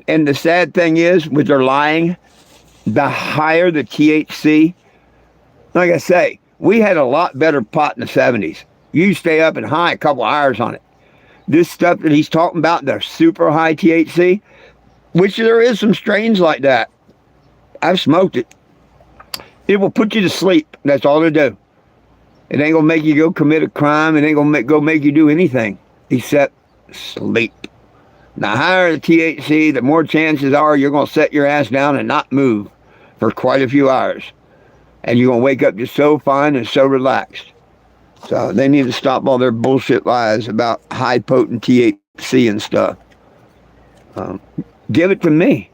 And the sad thing is, with their lying, the higher the THC, like I say, we had a lot better pot in the 70s. You stay up and high a couple hours on it. This stuff that he's talking about, the super high THC, which there is some strains like that. I've smoked it. It will put you to sleep. That's all it'll do. It ain't gonna make you go commit a crime. It ain't gonna make you do anything except sleep. The higher the THC, the more chances are you're going to set your ass down and not move for quite a few hours. And you're going to wake up just so fine and so relaxed. So they need to stop all their bullshit lies about high potent THC and stuff. Give it to me.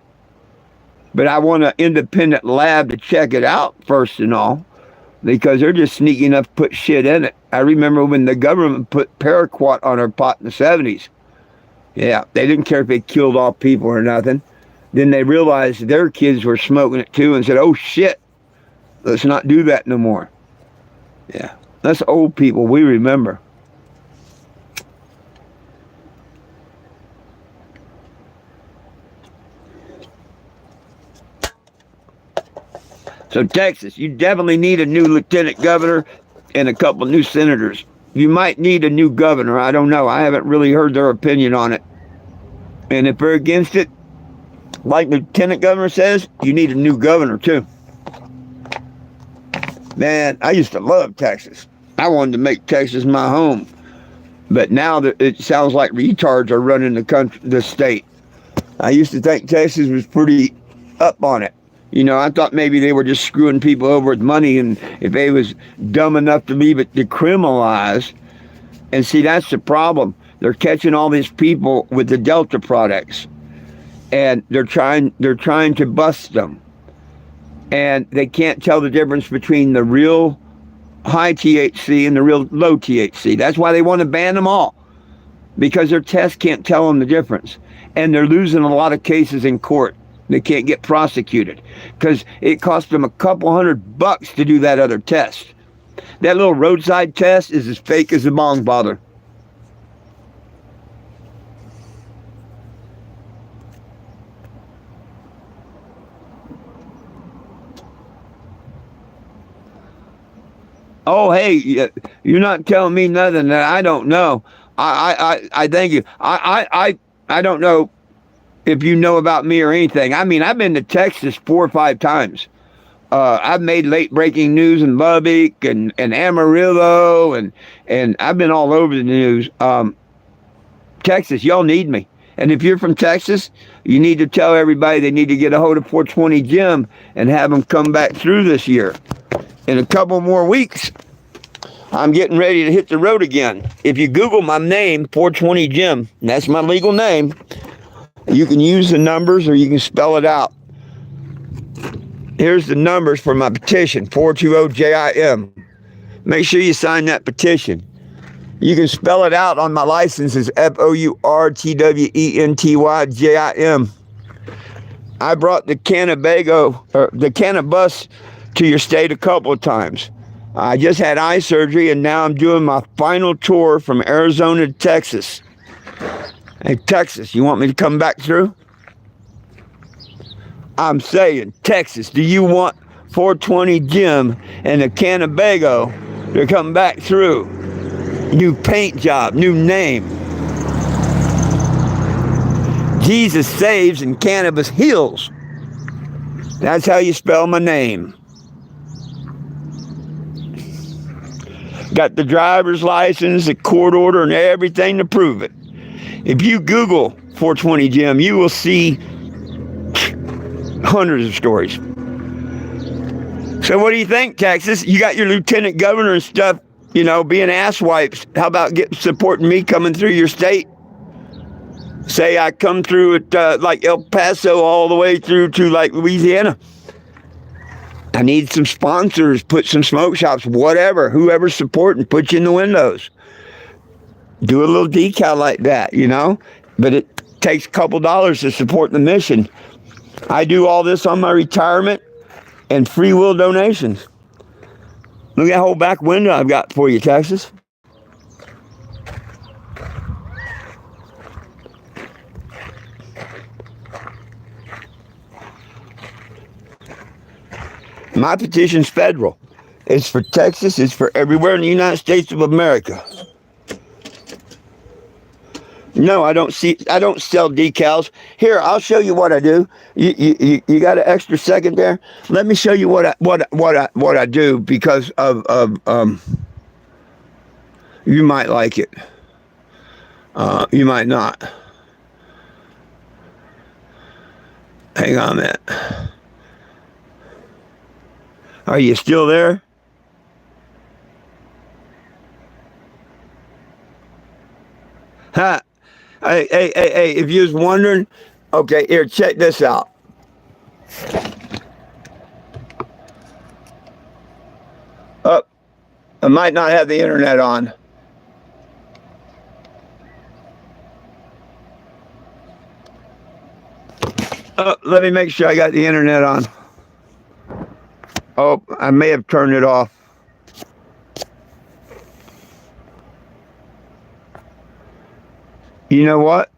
But I want an independent lab to check it out first and all, because they're just sneaky enough to put shit in it. I remember when the government put paraquat on our pot in the 70s. Yeah, they didn't care if it killed all people or nothing. Then they realized their kids were smoking it too and said, oh shit, let's not do that no more. Yeah, that's old people, we remember. So Texas, you definitely need a new lieutenant governor and a couple new senators. You might need a new governor. I don't know. I haven't really heard their opinion on it. And if they're against it, like Lieutenant Governor says, you need a new governor too. Man, I used to love Texas. I wanted to make Texas my home. But now it sounds like retards are running the state. I used to think Texas was pretty up on it. You know, I thought maybe they were just screwing people over with money, and if they was dumb enough to leave it decriminalized. And see, that's the problem. They're catching all these people with the Delta products, and they're trying to bust them. And they can't tell the difference between the real high THC and the real low THC. That's why they want to ban them all, because their tests can't tell them the difference. And they're losing a lot of cases in court. They can't get prosecuted because it cost them a couple $100 to do that other test. That little roadside test is as fake as a bong bother. Oh, hey, you're not telling me nothing that I don't know. I thank you. I don't know if you know about me or anything. I mean, I've been to Texas 4 or 5 times. I've made late breaking news in Lubbock and Amarillo, and I've been all over the news. Texas, y'all need me. And if you're from Texas, you need to tell everybody they need to get a hold of 420 Jim and have them come back through this year. In a couple more weeks, I'm getting ready to hit the road again. If you Google my name, 420 Jim, and that's my legal name, you can use the numbers or you can spell it out. Here's the numbers for my petition, 420-JIM. Make sure you sign that petition. You can spell it out on my license as FOURTWENTYJIM. I brought the cannabis to your state a couple of times. I just had eye surgery, and now I'm doing my final tour from Arizona to Texas. Hey, Texas, you want me to come back through? I'm saying, Texas, do you want 420 Jim and the Cannebago to come back through? New paint job, new name. Jesus saves and cannabis heals. That's how you spell my name. Got the driver's license, the court order, and everything to prove it. If you Google 420 Jim, you will see hundreds of stories. So what do you think, Texas? You got your lieutenant governor and stuff, you know, being asswipes. How about supporting me coming through your state? Say I come through at like El Paso all the way through to like Louisiana. I need some sponsors, put some smoke shops, whatever, whoever's supporting, put you in the windows. Do a little decal like that, you know? But it takes a couple dollars to support the mission. I do all this on my retirement and free will donations. Look at that whole back window I've got for you, Texas. My petition's federal. It's for Texas. It's for everywhere in the United States of America. No, I don't sell decals. Here, I'll show you what I do. You got an extra second there? Let me show you what I do because of you might like it. You might not. Hang on a minute. Are you still there? Ha! Hey, if you was wondering, okay, here, check this out. Oh, I might not have the internet on. Oh, let me make sure I got the internet on. Oh, I may have turned it off. You know what?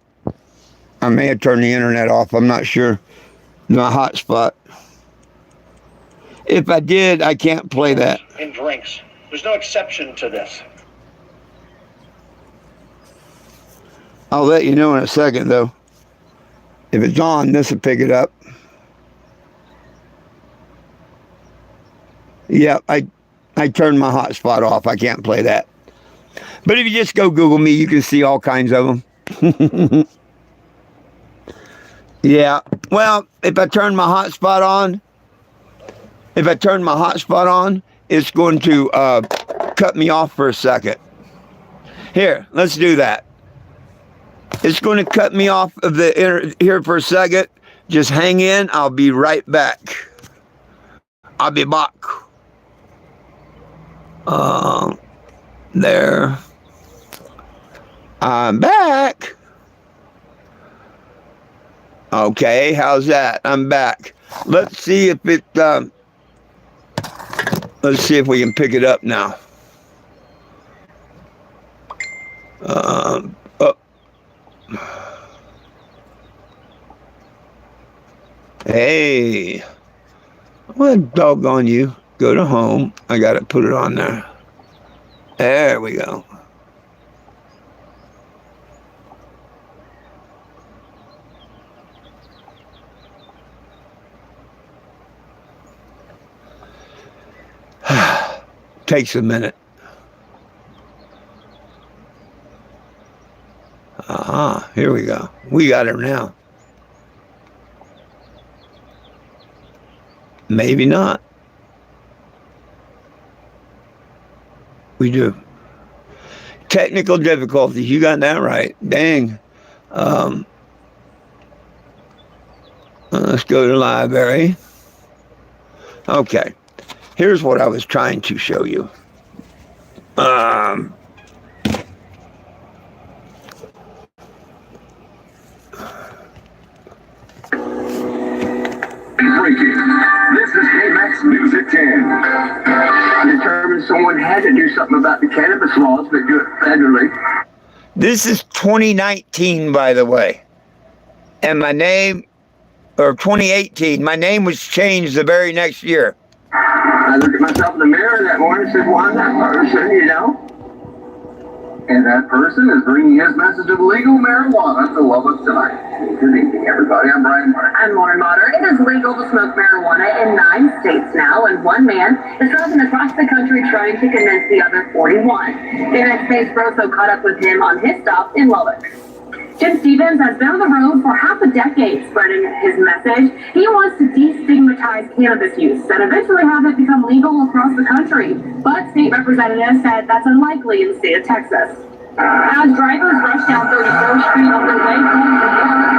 I may have turned the internet off. I'm not sure. My hotspot. If I did, I can't play that. In drinks. There's no exception to this. I'll let you know in a second, though. If it's on, this will pick it up. Yeah, I turned my hotspot off. I can't play that. But if you just go Google me, you can see all kinds of them. Yeah. Well, if I turn my hotspot on, it's going to cut me off for a second. Here, let's do that. It's going to cut me off of the here for a second. Just hang in. I'll be right back. I'll be back. There. I'm back. Okay, how's that? I'm back. Let's see if it, let's see if we can pick it up now. Oh. Hey. What doggone you? Go to home. I got to put it on there. There we go. takes a minute. Here we go. We got her now. Maybe not. We do. Technical difficulties. You got that right. Dang. Let's go to library. Okay. Here's what I was trying to show you. Breaking. This is KMAX News at 10. Determined someone had to do something about the cannabis laws, but do it federally. This is 2019, by the way. And my name, or 2018, my name was changed the very next year. I looked at myself in the mirror that morning and said, well, I'm that person, you know? And that person is bringing his message of legal marijuana to Lubbock tonight. Good evening, everybody. I'm Brian Martin. I'm Lauren Motter. It is legal to smoke marijuana in 9 states now, and one man is driving across the country trying to convince the other 41. The United States Rosso caught up with him on his stop in Lubbock. Jim Stevens has been on the road for half a decade spreading his message. He wants to destigmatize cannabis use and eventually have it become legal across the country. But state representatives said that's unlikely in the state of Texas. As drivers rush down 34th Street on their way home from work,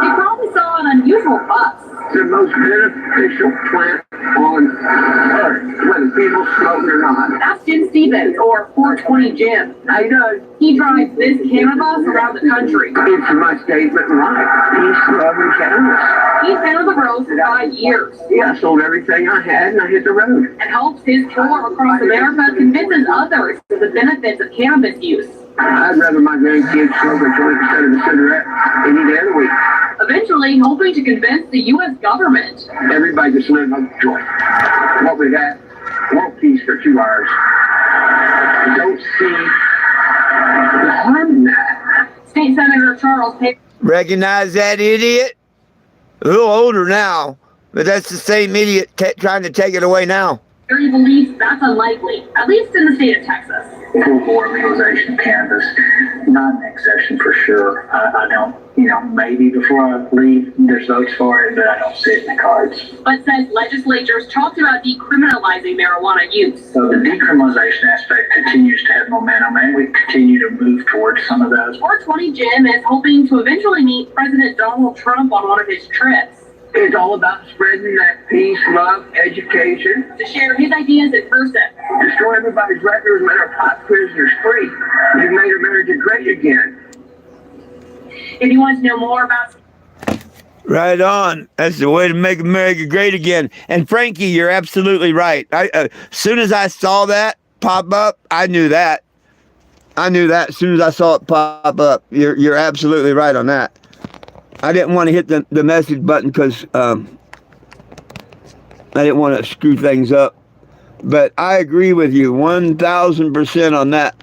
they probably saw an unusual bus. It's the most beneficial plant on earth, whether people smoke or not. That's Jim Stevens, or 420 Jim. How you doing? He drives this cannabis around the country. It's my statement in life. Peace, love, and cannabis. He's been on the road for 5 years. Yeah, I sold everything I had and I hit the road. And helps his tour across America convinces others of the benefits of cannabis use. I'd rather my grandkids smoke a joint instead of a cigarette any day of the week. Eventually hoping to convince the U.S. government. Everybody just live on a joint. What with that? World peace for 2 hours. I don't see the harm in that. State Senator Charles Page. Recognize that idiot? A little older now, but that's the same idiot trying to take it away now. He believes that's unlikely, at least in the state of Texas. Full board legalization of cannabis, not an exception for sure. I don't, maybe before I leave, there's votes for it, but I don't see it in the cards. But says legislatures talked about decriminalizing marijuana use. So the decriminalization aspect continues to have momentum, and we continue to move towards some of those. 420 Jim is hoping to eventually meet President Donald Trump on one of his trips. It's all about spreading that peace, love, education. To share his ideas in person. Destroy everybody's records, let our pot prisoners free. You've made America great again. If you want to know more about... Right on. That's the way to make America great again. And Frankie, you're absolutely right. As soon as I saw that pop up, I knew that. As soon as I saw it pop up. You're absolutely right on that. I didn't want to hit the message button because I didn't want to screw things up. But I agree with you 1,000% on that.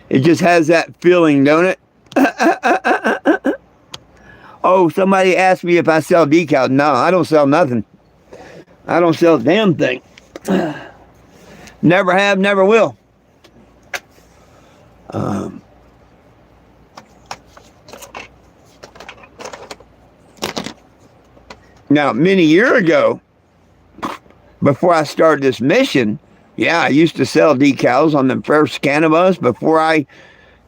It just has that feeling, don't it? Oh, somebody asked me if I sell decals. No, I don't sell nothing. I don't sell a damn thing. Never have, never will. Now, many years ago, before I started this mission, yeah, I used to sell decals on the first cannabis before I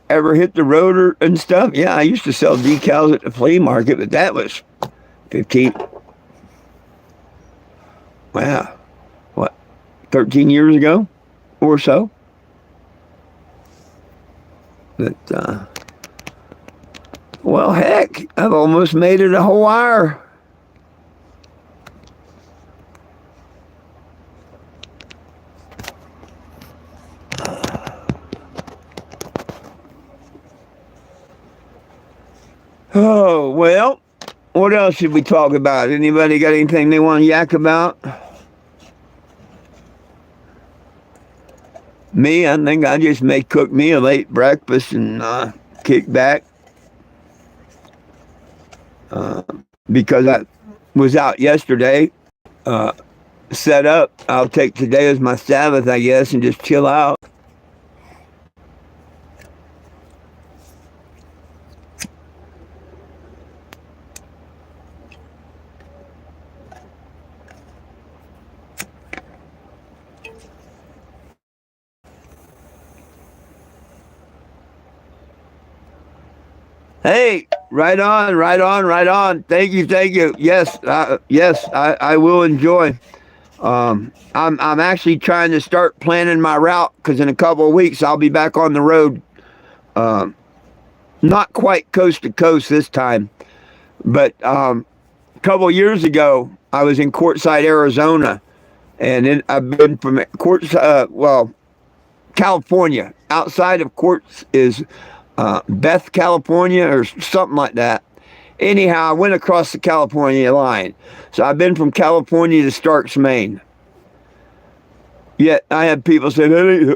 ever hit the road and stuff. Yeah, I used to sell decals at the flea market, but that was 13 years ago or so. But, well, heck, I've almost made it a whole hour. Oh, well, what else should we talk about? Anybody got anything they want to yak about? Me, I think I just may cook me a late breakfast and kick back. Because was out yesterday, set up. I'll take today as my Sabbath, I guess, and just chill out. Hey, right on, right on, right on. Thank you, thank you. Yes, I will enjoy. I'm actually trying to start planning my route because in a couple of weeks I'll be back on the road. Not quite coast to coast this time, but a couple of years ago I was in Quartzsite, Arizona, and then I've been from California. Outside of Quartz is Beth, California, or something like that. Anyhow, I went across the California line. So I've been from California to Starks, Maine. Yet I had people say,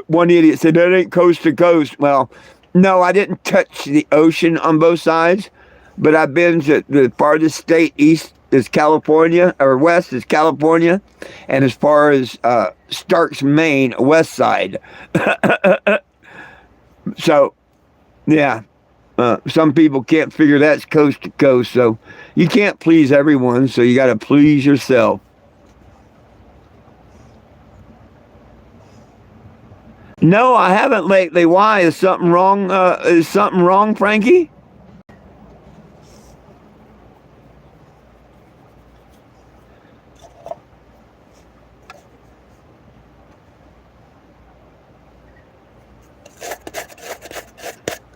one idiot said, that ain't coast to coast. Well, no, I didn't touch the ocean on both sides, but I've been to the farthest state east is California, or west is California, and as far as Starks, Maine, west side. So, yeah, some people can't figure that's coast to coast, so you can't please everyone, so you got to please yourself. No, I haven't lately. Why? Is something wrong? Is something wrong, Frankie?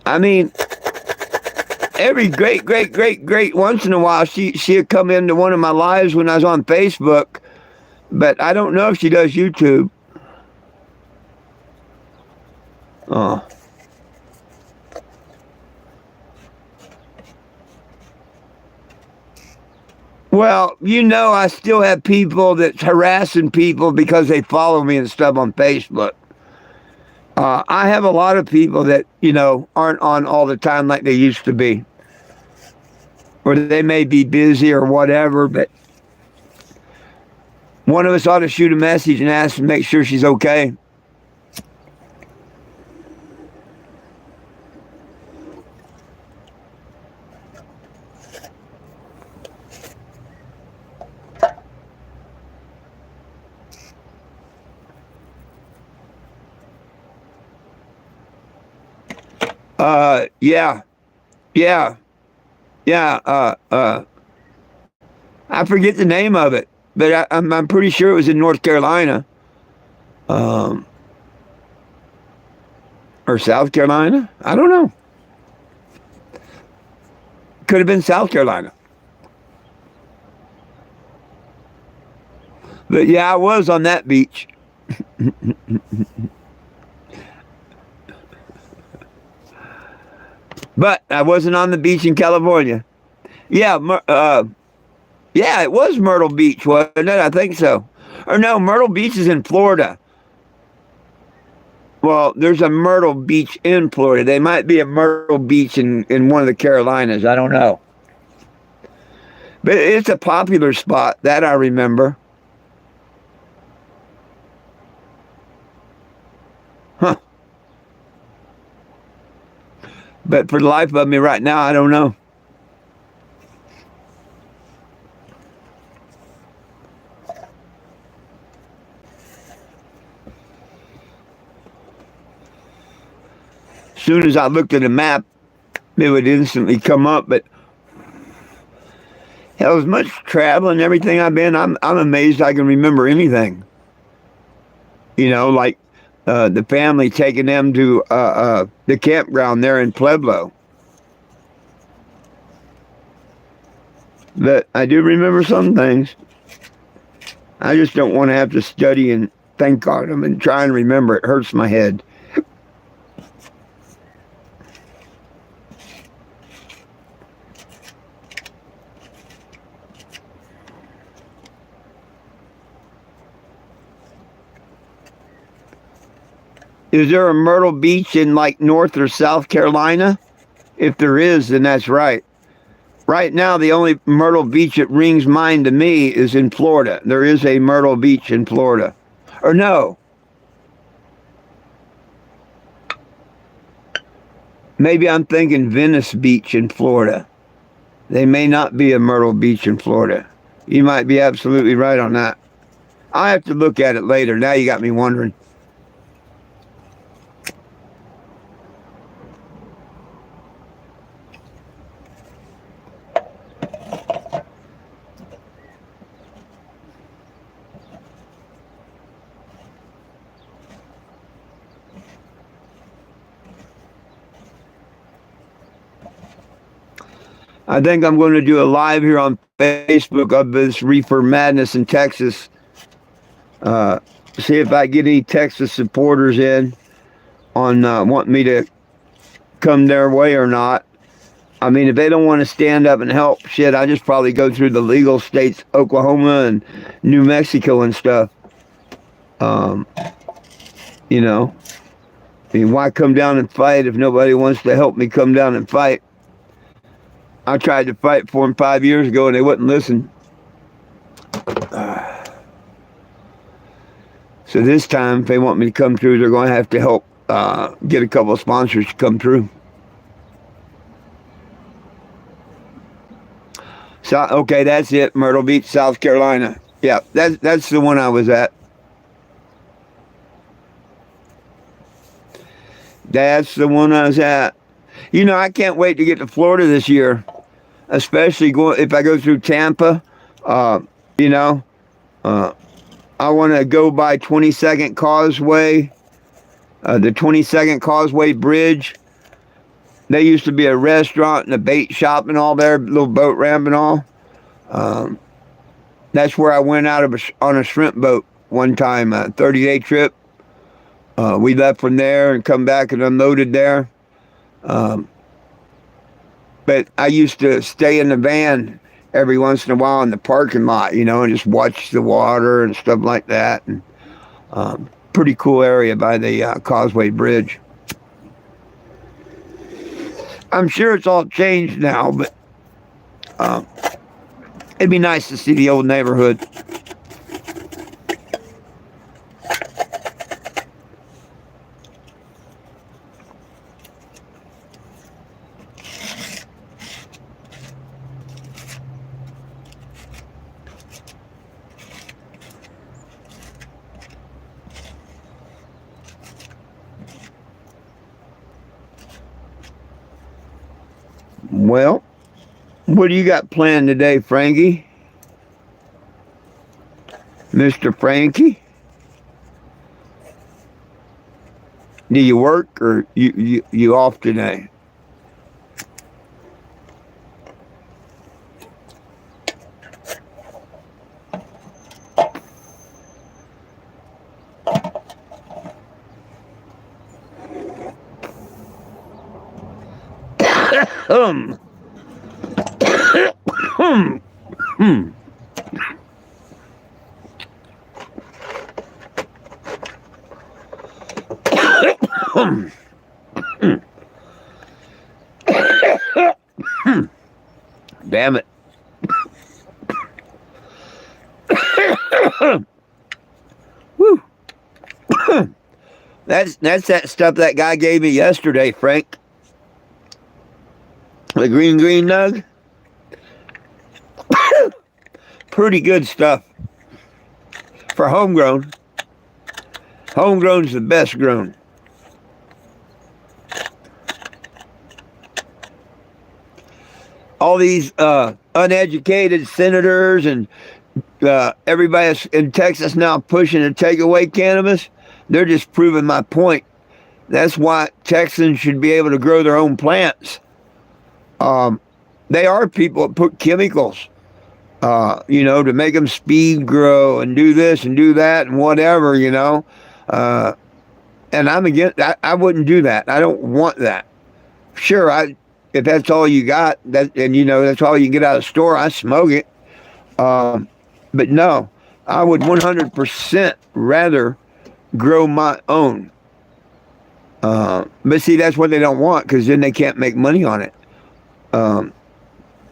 I mean, every great once in a while, she'd come into one of my lives when I was on Facebook, but I don't know if she does YouTube. Oh. Well, I still have people that's harassing people because they follow me and stuff on Facebook. I have a lot of people that, aren't on all the time like they used to be. Or they may be busy or whatever, but one of us ought to shoot a message and ask to make sure she's okay. I forget the name of it, but I'm pretty sure it was in North Carolina, or South Carolina. I don't know. Could have been South Carolina. But yeah, I was on that beach. But I wasn't on the beach in California. Yeah, it was Myrtle Beach, wasn't it? I think so. Or no, Myrtle Beach is in Florida. Well, there's a Myrtle Beach in Florida. There might be a Myrtle Beach in one of the Carolinas. I don't know. But it's a popular spot, that I remember. Huh. But for the life of me right now, I don't know. As soon as I looked at the map, it would instantly come up. But hell, as much travel and everything I've been, I'm amazed I can remember anything. Like the family taking them to the campground there in Pueblo. But I do remember some things. I just don't want to have to study and think on them and try and remember. It hurts my head. Is there a Myrtle Beach in like North or South Carolina? If there is, then that's right. Right now, the only Myrtle Beach that rings mine to me is in Florida. There is a Myrtle Beach in Florida. Or no. Maybe I'm thinking Venice Beach in Florida. They may not be a Myrtle Beach in Florida. You might be absolutely right on that. I'll have to look at it later. Now you got me wondering. I think I'm going to do a live here on Facebook of this reefer madness in Texas. See if I get any Texas supporters in on wanting me to come their way or not. I mean, if they don't want to stand up and help, shit, I just probably go through the legal states, Oklahoma and New Mexico and stuff. You know, I mean, why come down and fight if nobody wants to help me come down and fight? I tried to fight for them 5 years ago and they wouldn't listen. So this time, if they want me to come through, they're going to have to help get a couple of sponsors to come through. So, okay, that's it. Myrtle Beach, South Carolina. Yeah, that's the one I was at. That's the one I was at. You know, I can't wait to get to Florida this year, especially if I go through Tampa. You know, I want to go by 22nd Causeway, the 22nd Causeway Bridge. There used to be a restaurant and a bait shop and all there, little boat ramp and all. That's where I went out on a shrimp boat one time, a 30-day trip. We left from there and come back and unloaded there. But I used to stay in the van every once in a while in the parking lot, you know, and just watch the water and stuff like that. And pretty cool area by the Causeway Bridge. I'm sure it's all changed now, but it'd be nice to see the old neighborhood. Well, what do you got planned today, Frankie? Mr. Frankie? Do you work or you off today? Damn it. Woo. That's that stuff that guy gave me yesterday, Frank. The green nug. Pretty good stuff for homegrown. Homegrown's the best grown. All these uneducated senators and everybody in Texas now pushing to take away cannabis, they're just proving my point. That's why Texans should be able to grow their own plants. They are people that put chemicals, you know, to make them speed grow and do this and do that and whatever, you know. And I'm against. I wouldn't do that. I don't want that. Sure, if that's all you got, and you know that's all you can get out of the store, I smoke it. But no, I would 100% rather grow my own. But see, that's what they don't want, because then they can't make money on it.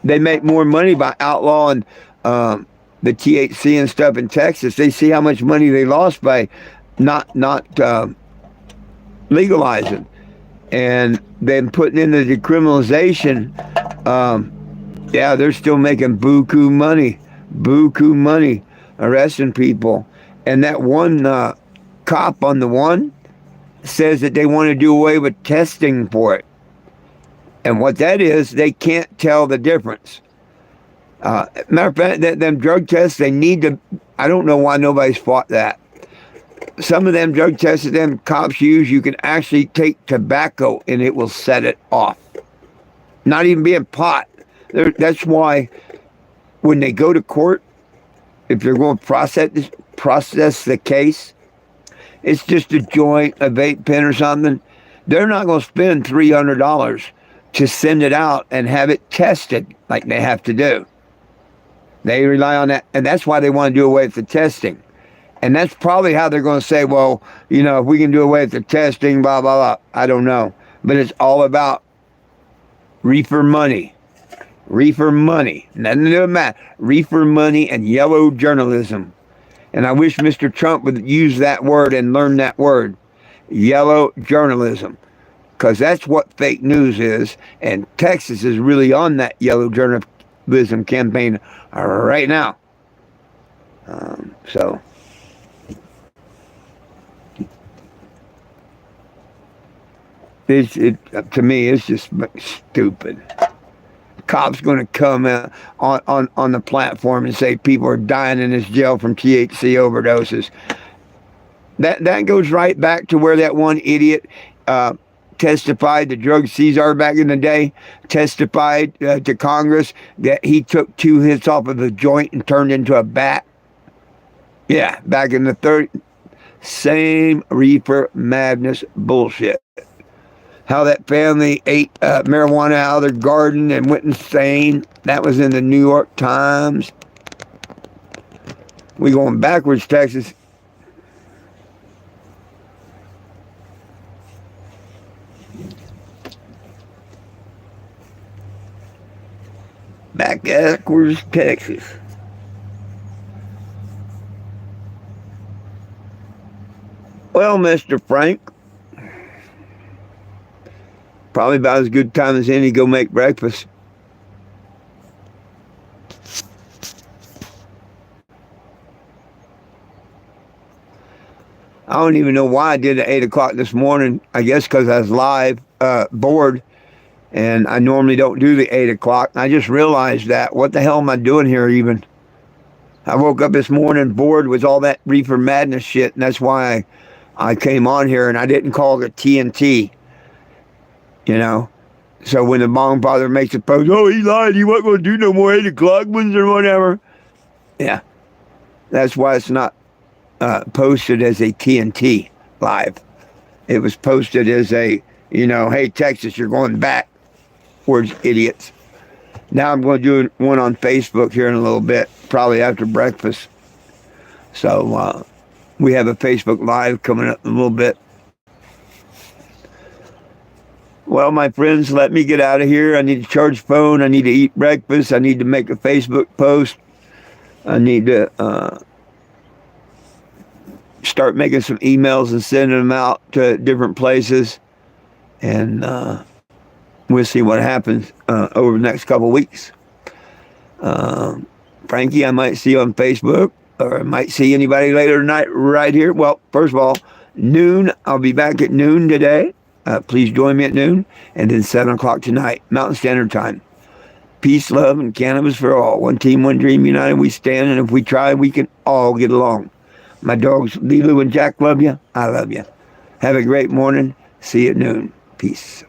They make more money by outlawing the THC and stuff in Texas. They see how much money they lost by not legalizing, and then putting in the decriminalization. Yeah, they're still making buku money, arresting people. And that one cop on the one says that they want to do away with testing for it. And what that is, they can't tell the difference. Matter of fact, them drug tests, they need to, I don't know why nobody's fought that. Some of them drug tests that them cops use, you can actually take tobacco and it will set it off. Not even being pot. That's why when they go to court, if they're going to process the case, it's just a joint, a vape pen or something. They're not going to spend $300 to send it out and have it tested like they have to do. They rely on that, and that's why they want to do away with the testing. And that's probably how they're going to say, well, you know, if we can do away with the testing, blah, blah, blah. I don't know. But it's all about reefer money. Reefer money. Nothing to do with that. Reefer money and yellow journalism. And I wish Mr. Trump would use that word and learn that word. Yellow journalism. Because that's what fake news is. And Texas is really on that yellow journalism campaign right now. So... to me, it's just stupid. Cops going to come on the platform and say people are dying in this jail from THC overdoses. That goes right back to where that one idiot testified, the drug Caesar back in the day, testified to Congress that he took 2 hits off of a joint and turned into a bat. Yeah, back in the 30s. Same reefer madness bullshit. How that family ate marijuana out of their garden and went insane. That was in the New York Times. We going backwards, Texas. Backwards, Texas. Well, Mr. Frank, probably about as good time as any to go make breakfast. I don't even know why I did it at 8 o'clock this morning. I guess because I was live, bored, and I normally don't do the 8 o'clock. I just realized that. What the hell am I doing here even? I woke up this morning bored with all that reefer madness shit, and that's why I came on here, and I didn't call it TNT. You know, so when the Bong Father makes a post, oh, he lied, he wasn't going to do no more 8 o'clock ones or whatever. Yeah, that's why it's not posted as a TNT live. It was posted as a, you know, hey, Texas, you're going back. Words, idiots. Now I'm going to do one on Facebook here in a little bit, probably after breakfast. So we have a Facebook Live coming up in a little bit. Well, my friends, let me get out of here. I need to charge phone. I need to eat breakfast. I need to make a Facebook post. I need to start making some emails and sending them out to different places. And we'll see what happens over the next couple of weeks. Frankie, I might see you on Facebook, or I might see anybody later tonight right here. Well, first of all, noon. I'll be back at noon today. Please join me at noon, and then 7 o'clock tonight, Mountain Standard Time. Peace, love, and cannabis for all. One team, one dream, united we stand, and if we try, we can all get along. My dogs, Lilu and Jack, love you. I love you. Have a great morning. See you at noon. Peace.